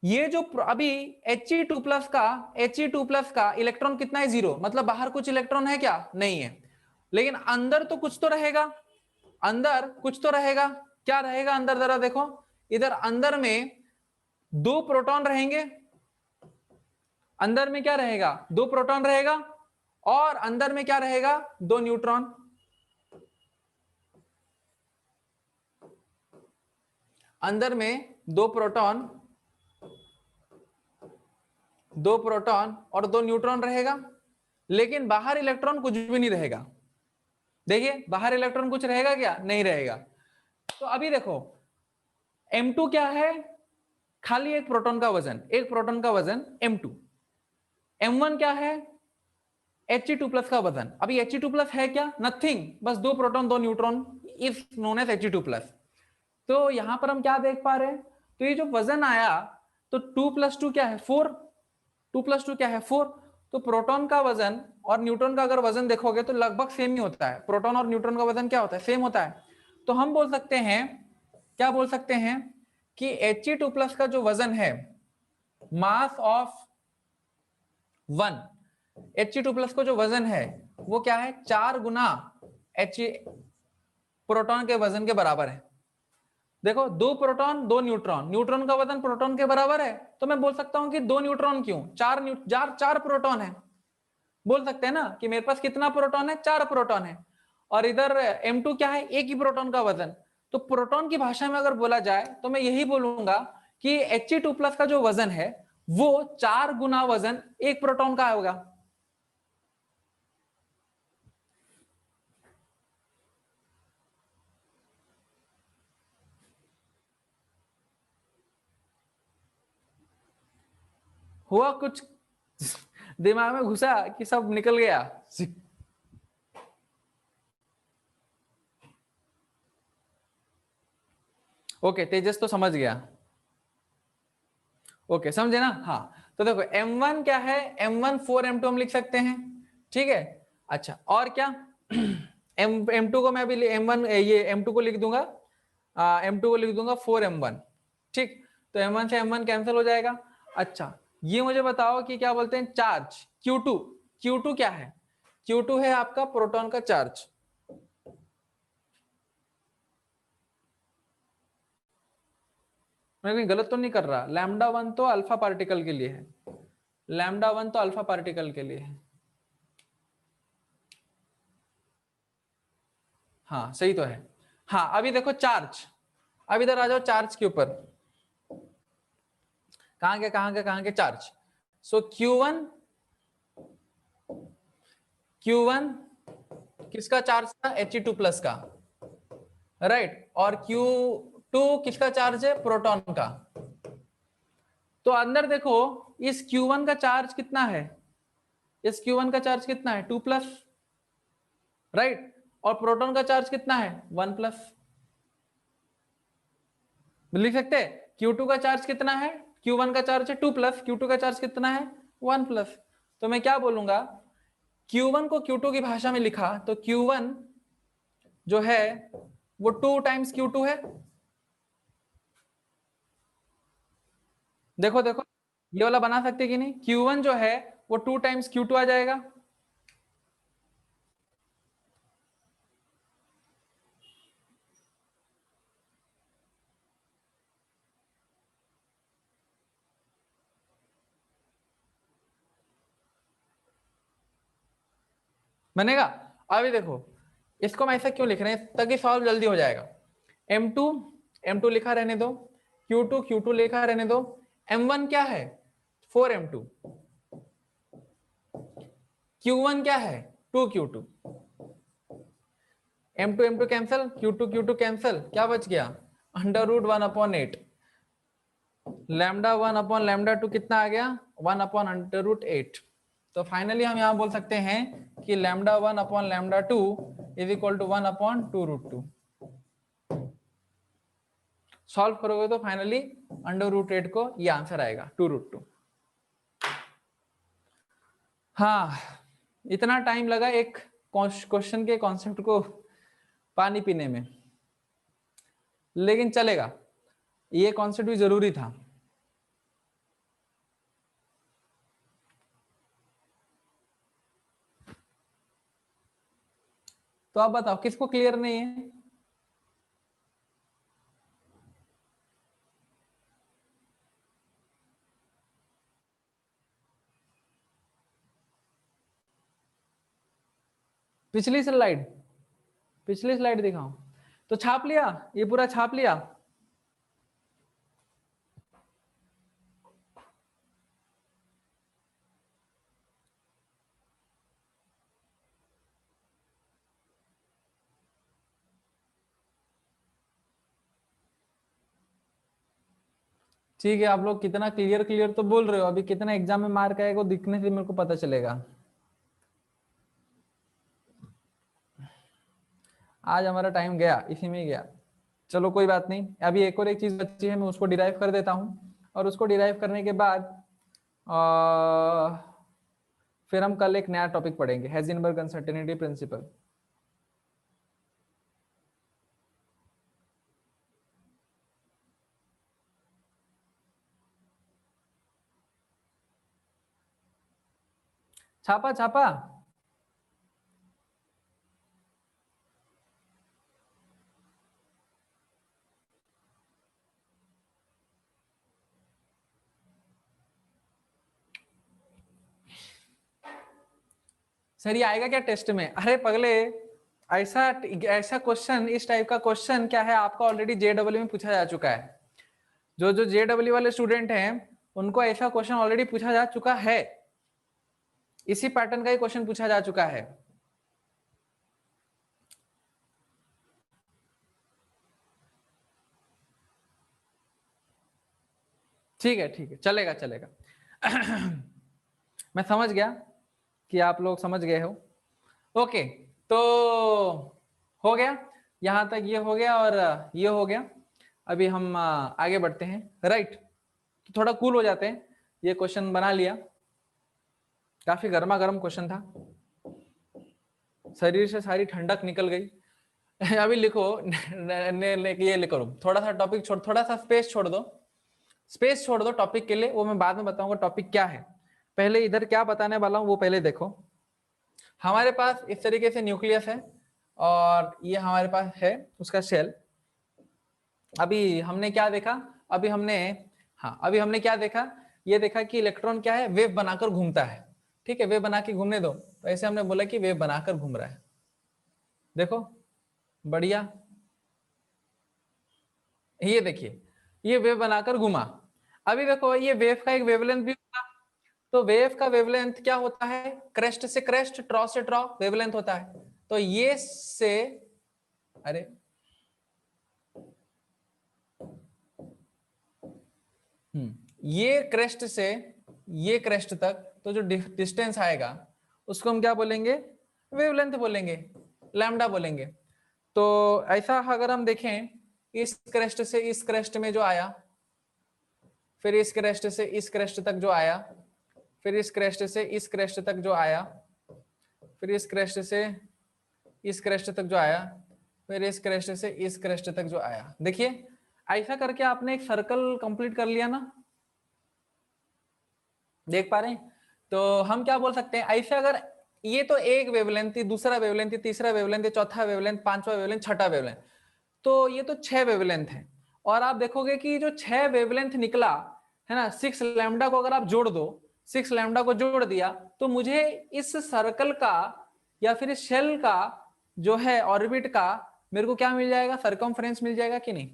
ये जो अभी He2 का इलेक्ट्रॉन कितना है, 0, मतलब बाहर कुछ इलेक्ट्रॉन है क्या, नहीं है, लेकिन अंदर तो कुछ तो रहेगा, अंदर कुछ तो रहेगा, क्या रहेगा अंदर, जरा देखो इधर, अंदर में 2 प्रोटॉन रहेंगे, अंदर में क्या रहेगा, 2 प्रोटॉन रहेगा, और अंदर में क्या रहेगा, 2 न्यूट्रॉन। अंदर में 2 प्रोटॉन और 2 न्यूट्रॉन रहेगा, लेकिन बाहर इलेक्ट्रॉन कुछ भी नहीं रहेगा। देखिए बाहर इलेक्ट्रॉन कुछ रहेगा क्या, नहीं रहेगा। तो अभी देखो m2 क्या है, खाली एक प्रोटॉन का वजन, एक प्रोटॉन का वजन m2। m1 क्या है, He2+ का वजन, अभी He2+ है क्या? नथिंग, बस 2 proton 2 neutron, is known as He2+। तो यहां पर हम क्या देख पा रहे हैं, तो ये जो वजन आया, तो 2 + 2 क्या है 4, 2 + 2 क्या है 4। तो प्रोटॉन का वजन और न्यूट्रॉन का अगर वजन देखोगे तो लगभग सेम ही होता है, प्रोटॉन और न्यूट्रॉन का वजन क्या होता है, सेम होता है। तो हम बोल सकते हैं, क्या बोल सकते हैं कि He2+ का जो वजन है, मास ऑफ 1, He2+ को जो वजन है वो क्या है, 4 गुना He प्रोटॉन के वजन के बराबर है। देखो 2 प्रोटॉन 2 न्यूट्रॉन, न्यूट्रॉन का वजन प्रोटॉन के बराबर है, तो मैं बोल सकता हूं कि 2 न्यूट्रॉन क्यों, 4 प्रोटॉन है। बोल सकते हैं ना कि मेरे पास कितना प्रोटॉन है, 4 प्रोटॉन है, और इधर M2 क्या है, एक ही प्रोटॉन का वजन। तो प्रोटॉन की भाषा में अगर बोला जाए तो मैं यही बोलूंगा कि He2+ का जो वजन है वो 4 गुना वजन एक प्रोटॉन का होगा। हुआ कुछ दिमाग में घुसा कि सब निकल गया। ओके, तेजस तो समझ गया। ओके, समझे ना। हाँ, तो देखो M1 क्या है, M1 4M2 हम लिख सकते हैं, ठीक है। अच्छा, और क्या M2 को मैं अभी M1 ये M2 को लिख दूंगा, M2 को लिख दूंगा 4M1, ठीक। तो M1 से M1 कैंसिल हो जाएगा। अच्छा, ये मुझे बताओ कि क्या बोलते हैं चार्ज Q2, Q2 क्या है, Q2 है आपका प्रोटॉन का चार्ज। मैं कहीं गलत तो नहीं कर रहा, λ1 तो अल्फा पार्टिकल के लिए है, λ1 तो अल्फा पार्टिकल के लिए है। हाँ सही तो है। हाँ अभी देखो चार्ज, अब इधर आ जाओ चार्ज के ऊपर, कहां के चार्ज। सो Q1 किसका चार्ज था, He2+ का, राइट। और Q2 किसका चार्ज है, प्रोटॉन का। तो अंदर देखो इस Q1 का चार्ज कितना है, इस Q1 का चार्ज कितना है 2+, राइट। और प्रोटॉन का चार्ज कितना है 1+। लिख सकते हैं Q2 का चार्ज कितना है, Q1 का चार्ज है 2+, Q2 का चार्ज कितना है 1+। तो मैं क्या बोलूंगा, Q1 को Q2 की भाषा में लिखा तो Q1 जो है वो 2 टाइम्स Q2 है। देखो देखो ये वाला बना सकते कि नहीं, Q1 जो है वो 2 टाइम्स Q2 आ जाएगा। बनेगा। अभी देखो इसको हम ऐसा क्यों लिख रहे हैं, ताकि सॉल्व जल्दी हो जाएगा। M2 M2 लिखा रहने दो, Q2 Q2 लिखा रहने दो, M1 क्या है 4M2, Q1 क्या है 2Q2, M2 cancel, Q2 cancel, क्या बच गया √1/8, λ1/λ2 कितना आ गया 1/√8। तो फाइनली हम यहां बोल सकते हैं कि λ1/λ2 इज इक्वल टू 1/2√2। सॉल्व करोगे तो फाइनली √8 को ये आंसर आएगा 2√2। हाँ, इतना टाइम लगा एक क्वेश्चन के कॉन्सेप्ट को पानी पीने में, लेकिन चलेगा, ये कॉन्सेप्ट भी जरूरी था। तो आप बताओ किसको क्लियर नहीं है। पिछली स्लाइड, पिछली स्लाइड दिखाऊं तो छाप लिया, ये पूरा छाप लिया। ठीक है, आप लोग कितना क्लियर क्लियर तो बोल रहे हो, अभी कितना एग्जाम में मार्क आएगा दिखने से मेरे को पता चलेगा। आज हमारा टाइम गया, इसी में ही गया। चलो कोई बात नहीं, अभी एक और एक चीज बची है, मैं उसको डिराइव कर देता हूँ, और उसको डिराइव करने के बाद फिर हम कल एक नया टॉपिक पढ़ेंगे, हेज़ेनबर्ग अनसर्टेनिटी प्रिंसिपल। छापा छापा। सर ये आएगा क्या टेस्ट में? अरे पगले, ऐसा ऐसा क्वेश्चन, इस टाइप का क्वेश्चन क्या है, आपका ऑलरेडी जेडब्ल्यू में पूछा जा चुका है। जो जो जेडब्ल्यू वाले स्टूडेंट हैं उनको ऐसा क्वेश्चन ऑलरेडी पूछा जा चुका है, इसी पैटर्न का ही क्वेश्चन पूछा जा चुका है। ठीक है ठीक है, चलेगा चलेगा। मैं समझ गया कि आप लोग समझ गए हो। ओके, तो हो गया, यहां तक ये हो गया और ये हो गया। अभी हम आगे बढ़ते हैं, राइट। तो थोड़ा कूल हो जाते हैं, ये क्वेश्चन बना लिया, काफी गर्मा गर्म क्वेश्चन था, शरीर से सारी ठंडक निकल गई। अभी लिखो, ये लिखो, थोड़ा सा टॉपिक छोड़, थोड़ा सा स्पेस छोड़ दो, स्पेस छोड़ दो टॉपिक के लिए, वो मैं बाद में बताऊंगा टॉपिक क्या है। पहले इधर क्या बताने वाला हूं वो पहले देखो। हमारे पास इस तरीके से न्यूक्लियस है, और ये हमारे पास है उसका शेल। अभी हमने क्या देखा, अभी हमने, हाँ अभी हमने क्या देखा, ये देखा कि इलेक्ट्रॉन क्या है, वेव बनाकर घूमता है। ठीक है, वेव बना के घूमने दो, तो ऐसे हमने बोला कि वेव बनाकर घूम रहा है। देखो बढ़िया, ये देखिए, ये वेव बनाकर घुमा। अभी देखो ये वेव का एक वेवलेंथ भी होता है, तो वेव का वेवलेंथ क्या होता है, क्रेस्ट से क्रेस्ट, ट्रॉ से ट्रॉ वेवलेंथ होता है। तो ये से, अरे ये क्रेस्ट से ये क्रेस्ट तक, तो जो डिस्टेंस आएगा उसको हम क्या बोलेंगे, वेवलेंथ बोलेंगे, लैम्डा बोलेंगे। तो ऐसा अगर हम देखें, इस क्रेस्ट से इस क्रेस्ट में जो आया, फिर इस क्रेस्ट से इस क्रेस्ट तक जो आया, फिर इस क्रेस्ट से इस क्रेस्ट तक जो आया, फिर इस क्रेस्ट से इस क्रेस्ट तक जो आया, फिर इस क्रेस्ट से इस क्रेस्ट तक जो आया। देखिए ऐसा करके आपने एक सर्कल कंप्लीट कर लिया ना, देख पा रहे हैं? तो हम क्या बोल सकते हैं, ऐसे अगर ये तो एक वेवलेंथ थी, दूसरा वेवलेंथ थी, तीसरा वेवलेंथ, चौथा वेवलेंथ, पांचवा वेवलेंथ, छठा वेवलेंथ, तो ये तो 6 वेवलेंथ है। और आप देखोगे कि जो 6 वेवलेंथ निकला है ना, 6 लैम्डा को अगर आप जोड़ दो, 6 लैम्डा को जोड़ दिया, तो मुझे इस सर्कल का या फिर इस शेल का जो है ऑर्बिट का, मेरे को क्या मिल जाएगा, सरकमफ्रेंस मिल जाएगा कि नहीं?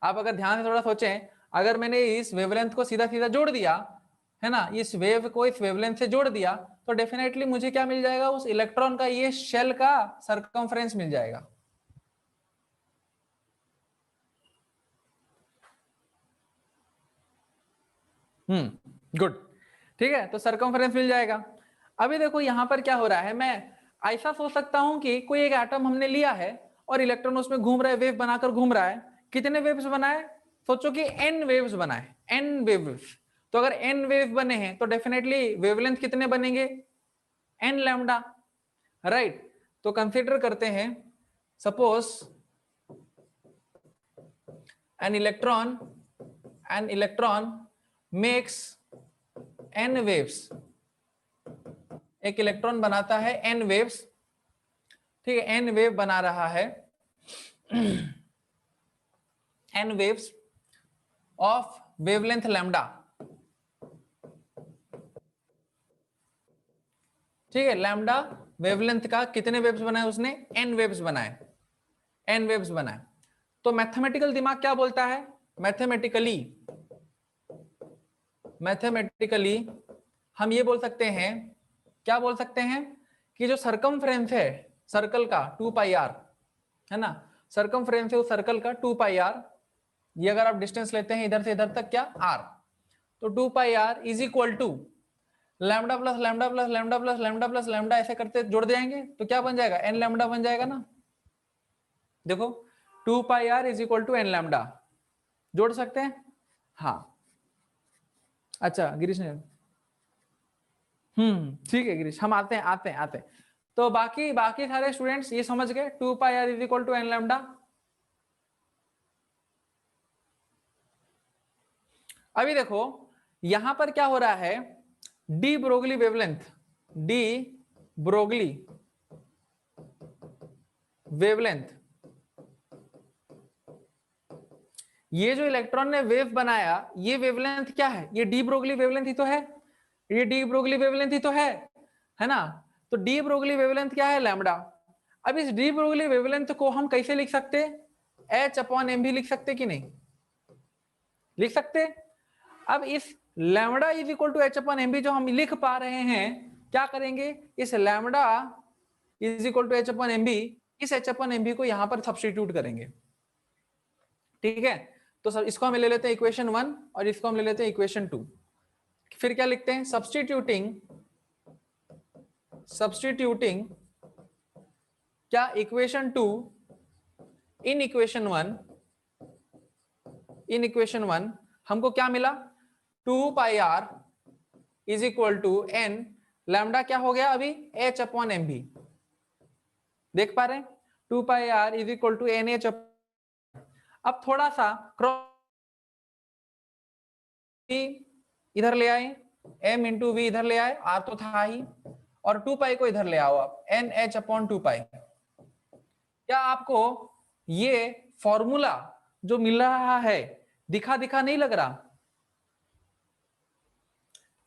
आप अगर ध्यान से थोड़ा सोचें, अगर मैंने इस वेवलेंथ को सीधा सीधा जोड़ दिया है ना, इस वेव को इस वेवलेंथ से जोड़ दिया, तो डेफिनेटली मुझे क्या मिल जाएगा, उस इलेक्ट्रॉन का ये शेल का सरकमफ्रेंस मिल जाएगा। गुड, ठीक है, तो सरकमफ्रेंस मिल जाएगा। अभी देखो यहां पर क्या हो रहा है, मैं ऐसा सोच सकता हूं कि कोई एक एटम हमने लिया है और इलेक्ट्रॉन उसमें घूम रहा है, वेव बनाकर घूम रहा है। कितने वेव्स बनाए, सोचो कि n वेव्स बनाए, n वेव्स। तो अगर n वेव बने हैं तो डेफिनेटली वेवलेंथ कितने बनेंगे, n लैम्डा, राइट। तो कंसीडर करते हैं, suppose an electron makes n waves, एक इलेक्ट्रॉन बनाता है n वेव्स, ठीक है, n वेव बना रहा है, n waves of wavelength lambda, ठीक है, लैम्डा वेवलेंथ का कितने वेव्स बनाए उसने, n वेव्स बनाए, n वेव्स बनाए। तो मैथमेटिकल दिमाग क्या बोलता है, मैथमेटिकली हम ये बोल सकते हैं, क्या बोल सकते हैं, कि जो सरकमफ्रेंस है सर्कल का 2 पाई आर, है ना, सरकमफ्रेंस है उस सर्कल का 2 पाई आर, ये अगर आप डिस्टेंस लेते हैं इधर से इधर तक क्या, आर, तो 2 pi R is equal to lambda plus lambda plus lambda plus lambda plus lambda ऐसे करते जोड़ जाएंगे तो क्या बन जाएगा, एन लैम्डा बन जाएगा ना। देखो 2 pi R is equal to n lambda, जोड़ सकते हैं। हाँ अच्छा गिरीश ने, ठीक है गिरीश, हम आते हैं आते हैं आते हैं। तो बाकी बाकी सारे स्टूडेंट्स ये समझ गए 2 pi R is equal to n lambda. अभी देखो यहां पर क्या हो रहा है, de Broglie wavelength, de Broglie wavelength, ये जो इलेक्ट्रॉन ने वेव बनाया ये वेवलेंथ क्या है, ये डी ब्रोगली वेवलेंथ ही तो है, ये डी ब्रोगली वेवलेंथ ही तो है ना। तो डी ब्रोगली वेवलेंथ क्या है, लैम्डा। अब इस डी ब्रोगली वेवलेंथ को हम कैसे लिख सकते, एच अपॉन एम भी लिख सकते कि नहीं, लिख सकते। अब इस lambda is equal to h upon m भी जो हम लिख पा रहे हैं, क्या करेंगे, इस lambda is equal to h upon m v, इस एच अपॉन एम बी को यहां पर सब्स्टिट्यूट करेंगे। ठीक है, तो सब इसको हम ले लेते हैं इक्वेशन 1 और इसको हम ले लेते हैं इक्वेशन 2। फिर क्या लिखते हैं, सब्स्टिट्यूटिंग क्या equation 2 in equation 1, in equation 1 हमको क्या मिला, 2 pi R is equal to n, lambda क्या हो गया अभी, एच अपॉन एम भी, देख पा रहे हैं 2 pi R is equal to n h. अब थोड़ा सा क्रॉस इधर ले आए, m इंटू वी इधर ले आए, r तो था ही, और 2 पाई को इधर ले आओ आप, एन एच अपॉन 2 पाई। क्या आपको ये फॉर्मूला जो मिल रहा है दिखा दिखा नहीं लग रहा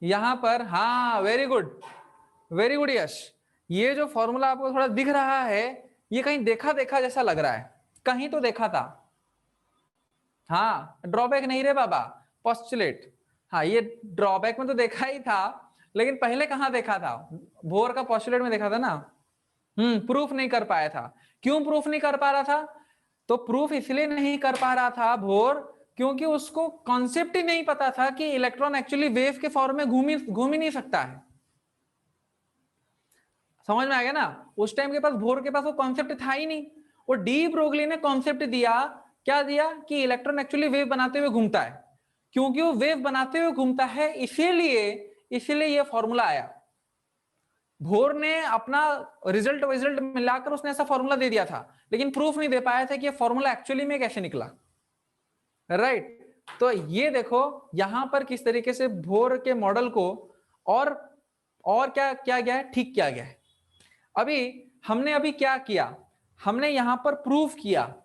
यहां पर, हाँ वेरी गुड यश, ये जो फॉर्मूला आपको थोड़ा दिख रहा है ये कहीं देखा देखा जैसा लग रहा है, कहीं तो देखा था। हाँ ड्रॉबैक नहीं रे बाबा, पोस्टुलेट, हाँ ये ड्रॉबैक में तो देखा ही था, लेकिन पहले कहाँ देखा था, भोर का पोस्टुलेट में देखा था ना। प्रूफ नहीं कर पाया था। क्यों प्रूफ नहीं कर पा रहा था, तो प्रूफ इसलिए नहीं कर पा रहा था भोर, क्योंकि उसको कॉन्सेप्ट ही नहीं पता था कि इलेक्ट्रॉन एक्चुअली वेव के फॉर्म में घूम ही नहीं सकता है। समझ में आ गया ना, उस टाइम के पास भोर के पास वो कॉन्सेप्ट था ही नहीं। वो डी ब्रोगली ने कॉन्सेप्ट दिया, क्या दिया, कि इलेक्ट्रॉन एक्चुअली वेव बनाते हुए घूमता है, क्योंकि वो वेव बनाते हुए घूमता है इसीलिए इसीलिए ये फॉर्मूला आया। भोर ने अपना रिजल्ट मिलाकर उसने ऐसा फॉर्मूला दे दिया था, लेकिन प्रूफ नहीं दे पाया था कि ये फॉर्मूला एक्चुअली में कैसे निकला, राइट। तो ये देखो यहां पर किस तरीके से भोर के मॉडल को और क्या किया गया है, ठीक किया गया है। अभी हमने अभी क्या किया, हमने यहां पर प्रूफ किया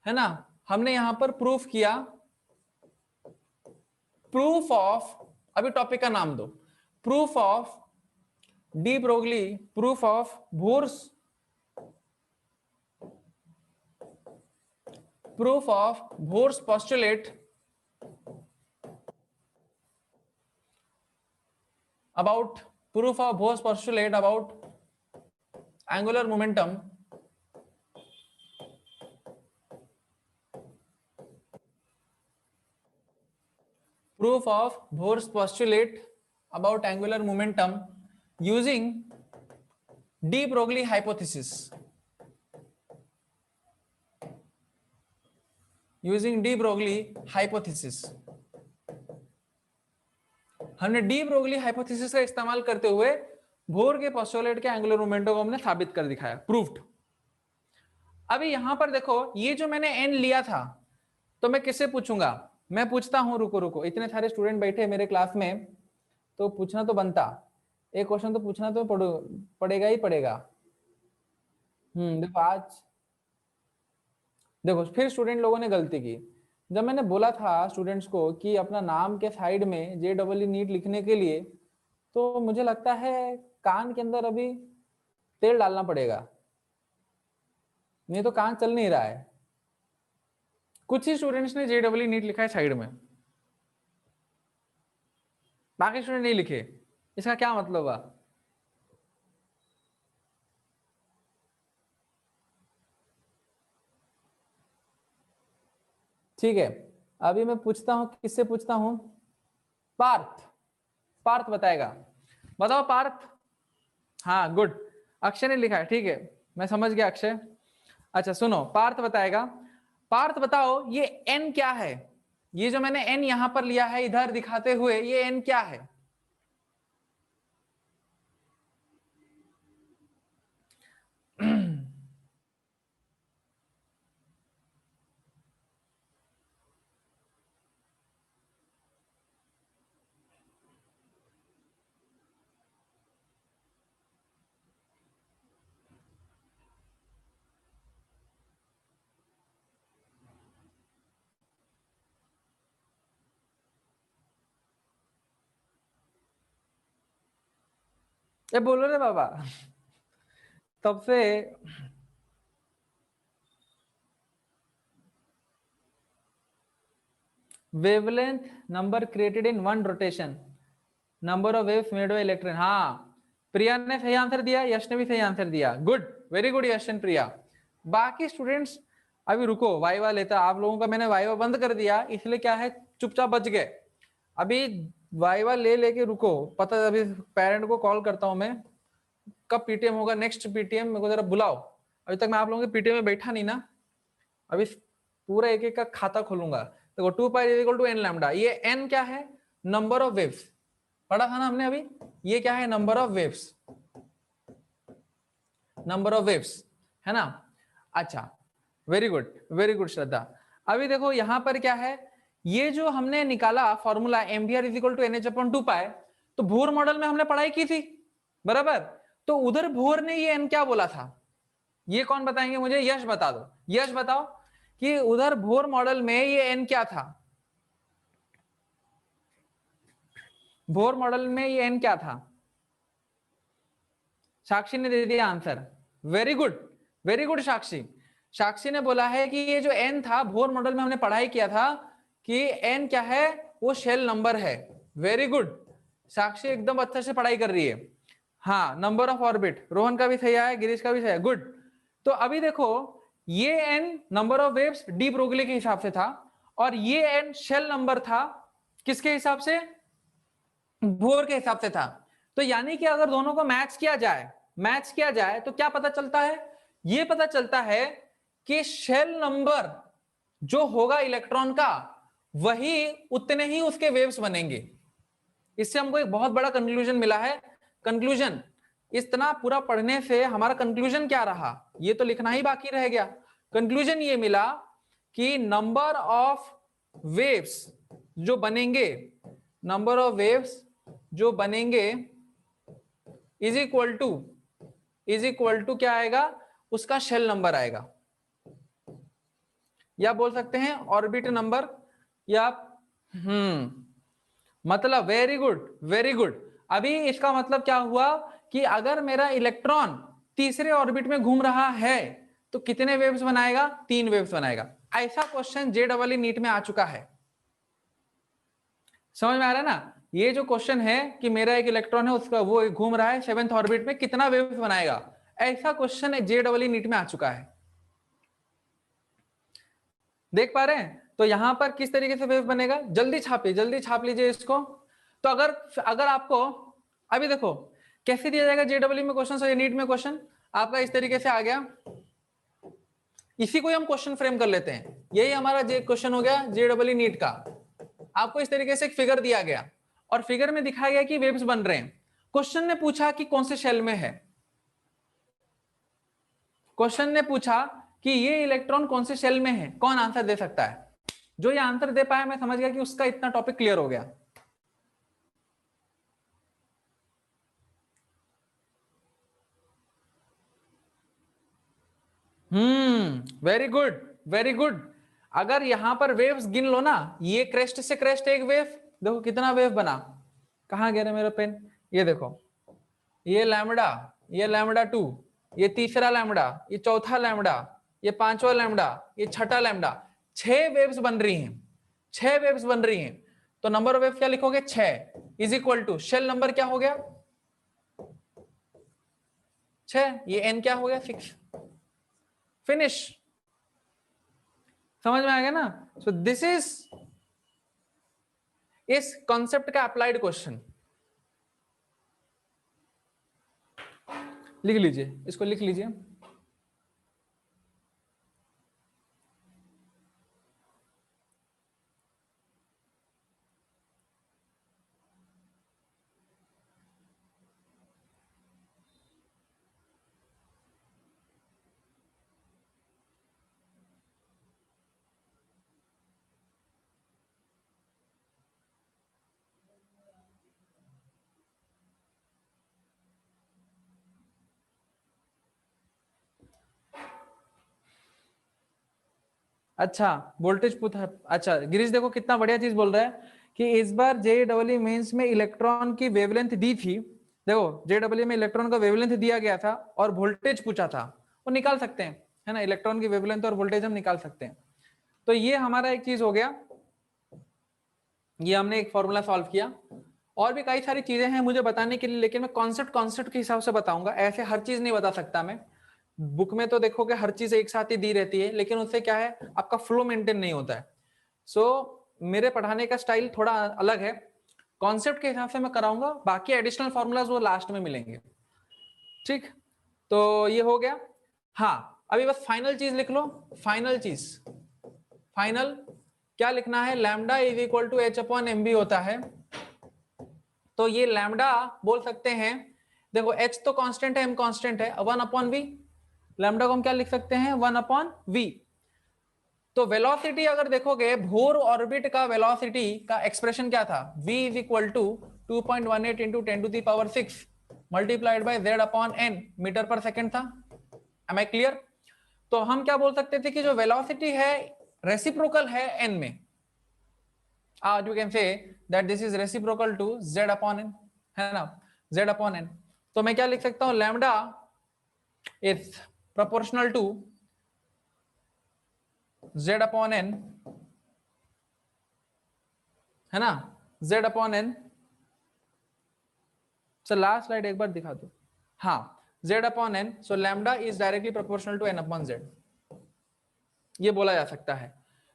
है ना, हमने यहां पर प्रूफ किया, प्रूफ ऑफ, अभी टॉपिक का नाम दो, proof of de Broglie, proof of Bohr's, proof of Bohr's postulate about angular momentum, proof of Bohr's postulate about angular momentum using de Broglie hypothesis, using de Broglie hypothesis। हमने de Broglie hypothesis का इस्तेमाल करते हुए भोर के postulate के angular momentum को हमने साबित कर दिखाया, प्रूफ्ड। अभी यहां पर देखो ये जो मैंने एन लिया था, तो मैं किससे पूछूंगा, मैं पूछता हूं, रुको रुको, इतने सारे स्टूडेंट बैठे मेरे क्लास में, तो पूछना तो बनता, एक क्वेश्चन तो पूछना तो पड़ेगा ही पड़ेगा। देखो आज देखो फिर स्टूडेंट लोगों ने गलती की, जब मैंने बोला था स्टूडेंट्स को कि अपना नाम के साइड में JEE नीट लिखने के लिए, तो मुझे लगता है कान के अंदर अभी तेल डालना पड़ेगा, नहीं तो कान चल नहीं रहा है। कुछ ही स्टूडेंट्स ने JEE नीट लिखा है साइड में, बाकी स्टूडेंट नहीं लिखे, इसका क्या मतलब है, ठीक है। अभी मैं पूछता हूं, किससे पूछता हूं, पार्थ, पार्थ बताएगा। बताओ पार्थ। हाँ गुड, अक्षय ने लिखा है, ठीक है मैं समझ गया अक्षय। अच्छा सुनो, पार्थ बताएगा। पार्थ बताओ ये n क्या है? ये जो मैंने n यहां पर लिया है इधर दिखाते हुए, ये n क्या है? ये बोलो रे बाबा तब से। Wavelength number created in one rotation, number of waves made by electron. हाँ प्रिया ने सही आंसर दिया, यश ने भी सही आंसर दिया, good very good Yash and Priya. बाकी स्टूडेंट्स अभी रुको, वाइवा लेता, आप लोगों का मैंने वाइवा बंद कर दिया इसलिए क्या है चुपचाप बच गए। अभी वाइवा ले लेके रुको, पता अभी पेरेंट को कॉल करता हूं मैं, कब पीटीएम होगा नेक्स्ट पीटीएम मेरे को जरा बुलाओ। अभी तक मैं आप लोगों के पीटीएम में बैठा नहीं ना, अभी पूरा एक एक का खाता खोलूंगा। देखो 2 pi equal to n lambda, ये एन क्या है? नंबर ऑफ वेव्स, पढ़ा था ना हमने अभी। ये क्या है? Number of waves, number of waves है ना। अच्छा वेरी गुड श्रद्धा। अभी देखो यहां पर क्या है, ये जो हमने निकाला formula mvr is equal to nh upon 2 pi, तो भोर मॉडल में हमने पढ़ाई की थी बराबर। तो उधर भोर ने ये एन क्या बोला था, ये कौन बताएंगे मुझे? यश बता दो, यश बताओ कि उधर भोर मॉडल में ये एन क्या था? भोर मॉडल में ये एन क्या था? साक्षी ने दे दिया आंसर, वेरी गुड साक्षी। साक्षी ने बोला है कि ये जो एन था भोर मॉडल में हमने पढ़ाई किया था कि एन क्या है, वो शेल नंबर है। वेरी गुड, साक्षी एकदम अच्छे से पढ़ाई कर रही है। हाँ नंबर ऑफ ऑर्बिट, रोहन का भी सही है, गिरीश का भी सही है, गुड। तो अभी देखो ये n number of waves de Broglie के हिसाब से था, और ये एन शेल नंबर था किसके हिसाब से? बोर के हिसाब से था। तो यानी कि अगर दोनों को मैच किया जाए तो क्या पता चलता है? ये पता चलता है कि शेल नंबर जो होगा इलेक्ट्रॉन का वही उतने ही उसके वेव्स बनेंगे। इससे हमको एक बहुत बड़ा कंक्लूजन मिला है। कंक्लूजन, इतना पूरा पढ़ने से हमारा कंक्लूजन क्या रहा, ये तो लिखना ही बाकी रह गया। कंक्लूजन ये मिला कि नंबर ऑफ वेव्स जो बनेंगे, नंबर ऑफ वेव्स जो बनेंगे इज इक्वल टू क्या आएगा? उसका शेल नंबर आएगा, या बोल सकते हैं ऑर्बिट नंबर, या मतलब वेरी गुड। अभी इसका मतलब क्या हुआ कि अगर मेरा इलेक्ट्रॉन तीसरे ऑर्बिट में घूम रहा है तो कितने वेव्स बनाएगा? 3 वेव्स बनाएगा। ऐसा क्वेश्चन जेईई नीट में आ चुका है, समझ में आ रहा है ना। ये जो क्वेश्चन है कि मेरा एक इलेक्ट्रॉन है उसका वो घूम रहा है 7th ऑर्बिट में, कितना वेव्स बनाएगा, ऐसा क्वेश्चन जेईई नीट में आ चुका है। देख पा रहे हैं? तो यहां पर किस तरीके से वेव बनेगा, जल्दी छाप लीजिए इसको। तो अगर आपको अभी देखो कैसे दिया जाएगा जेईई में क्वेश्चन, और नीट में क्वेश्चन आपका इस तरीके से आ गया, इसी को हम क्वेश्चन फ्रेम कर लेते हैं। यही हमारा क्वेश्चन हो गया जेईई नीट का। आपको इस तरीके से एक फिगर दिया गया और फिगर में दिखाया गया कि वेव्स बन रहे हैं। क्वेश्चन ने पूछा कि कौन से शेल में है, क्वेश्चन ने पूछा कि ये इलेक्ट्रॉन कौन से शेल में है, कौन आंसर दे सकता है? जो ये आंसर दे पाया मैं समझ गया कि उसका इतना टॉपिक क्लियर हो गया। Very good. अगर यहां पर वेव्स गिन लो ना, ये क्रेस्ट से क्रेस्ट एक वेव, देखो कितना वेव बना, कहां गया मेरा पेन, ये देखो, ये लैम्बडा, ये लैम्बडा 2, ये तीसरा लैम्बडा, ये चौथा लैम्बडा, ये पांचवा लैम्बडा, ये छठा लैम्बडा, 6 वेव्स बन रही हैं, 6 वेव्स बन रही हैं। तो नंबर ऑफ वेव क्या लिखोगे? 6 is equal to shell number क्या हो गया? 6, ये एन क्या हो गया? 6। फिनिश, समझ में आ गया ना। सो दिस इज इस कॉन्सेप्ट का अप्लाइड क्वेश्चन। लिख लीजिए, इसको लिख लीजिए। अच्छा वोल्टेज पूछा। अच्छा गिरीश देखो कितना बढ़िया चीज बोल रहा है कि इस बार जेडब्ल्यू मेंस में इलेक्ट्रॉन की वेवलेंथ दी थी। देखो जेडब्ल्यू में इलेक्ट्रॉन का वेवलेंथ दिया गया था और वोल्टेज पूछा था, वो निकाल सकते हैं, है ना, इलेक्ट्रॉन की वेवलेंथ और वोल्टेज हम निकाल सकते हैं। तो ये हमारा एक चीज हो गया, ये हमने एक फॉर्मूला सॉल्व किया। और भी कई सारी चीजें हैं मुझे बताने के लिए, लेकिन मैं कॉन्सेप्ट के हिसाब से बताऊंगा, ऐसे हर चीज नहीं बता सकता मैं। बुक में तो देखोगे हर चीज एक साथ ही दी रहती है, लेकिन उससे क्या है आपका फ्लो मेंटेन नहीं होता है। सो मेरे पढ़ाने का स्टाइल थोड़ा अलग है, कॉन्सेप्ट के हिसाब से मैं कराऊंगा, बाकी एडिशनल फॉर्मूलाज वो लास्ट में मिलेंगे। ठीक, तो ये हो गया। हाँ अभी बस फाइनल चीज लिख लो, फाइनल चीज, फाइनल क्या लिखना है, lambda is equal to h upon m v होता है। तो ये लैम्डा बोल सकते हैं, देखो एच तो कांस्टेंट है, एम कांस्टेंट है, 1 अपॉन वी, लैम्डा को हम क्या लिख सकते हैं, 1 अपॉन वी। तो वेलोसिटी अगर देखोगे भोर ऑर्बिट का वेलोसिटी का एक्सप्रेशन क्या था, v is equal to 2.18 into 10 to the power 6 multiplied by z upon n metre per second था। Am I clear? तो हम क्या बोल सकते थे कि जो वेलोसिटी है रेसिप्रोकल है n में, आज you can say that this is reciprocal to z upon n, है ना, z अपॉन n। तो मैं क्या लिख सकता हूं, lambda is proportional to z upon n, है ना, z upon n। Sir last slide एक बार दिखा दो। हाँ, z upon n, so lambda is directly proportional to n upon z, ये बोला जा सकता है।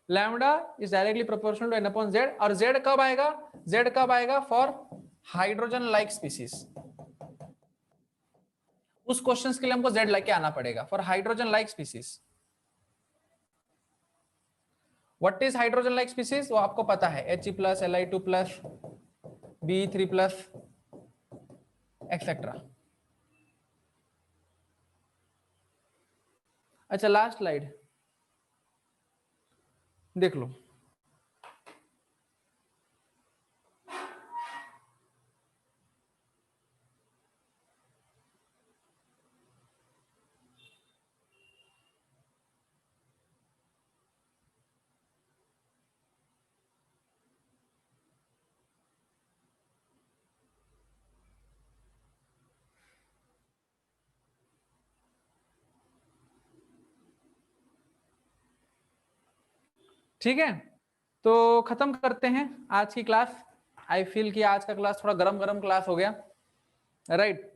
Lambda is directly proportional to n upon z, और z कब आएगा, z कब आएगा फॉर हाइड्रोजन लाइक स्पीसीज। उस क्वेश्चन के लिए हमको z लेके आना पड़ेगा, for hydrogen like species. What is hydrogen like species, वो आपको पता है, He plus Li2 plus Be3 plus etcetera. अच्छा लास्ट स्लाइड देख लो। ठीक है, तो खत्म करते हैं आज की क्लास। आई फील कि आज का क्लास थोड़ा गरम गरम क्लास हो गया, राइट।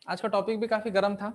आज का टॉपिक भी काफी गरम था।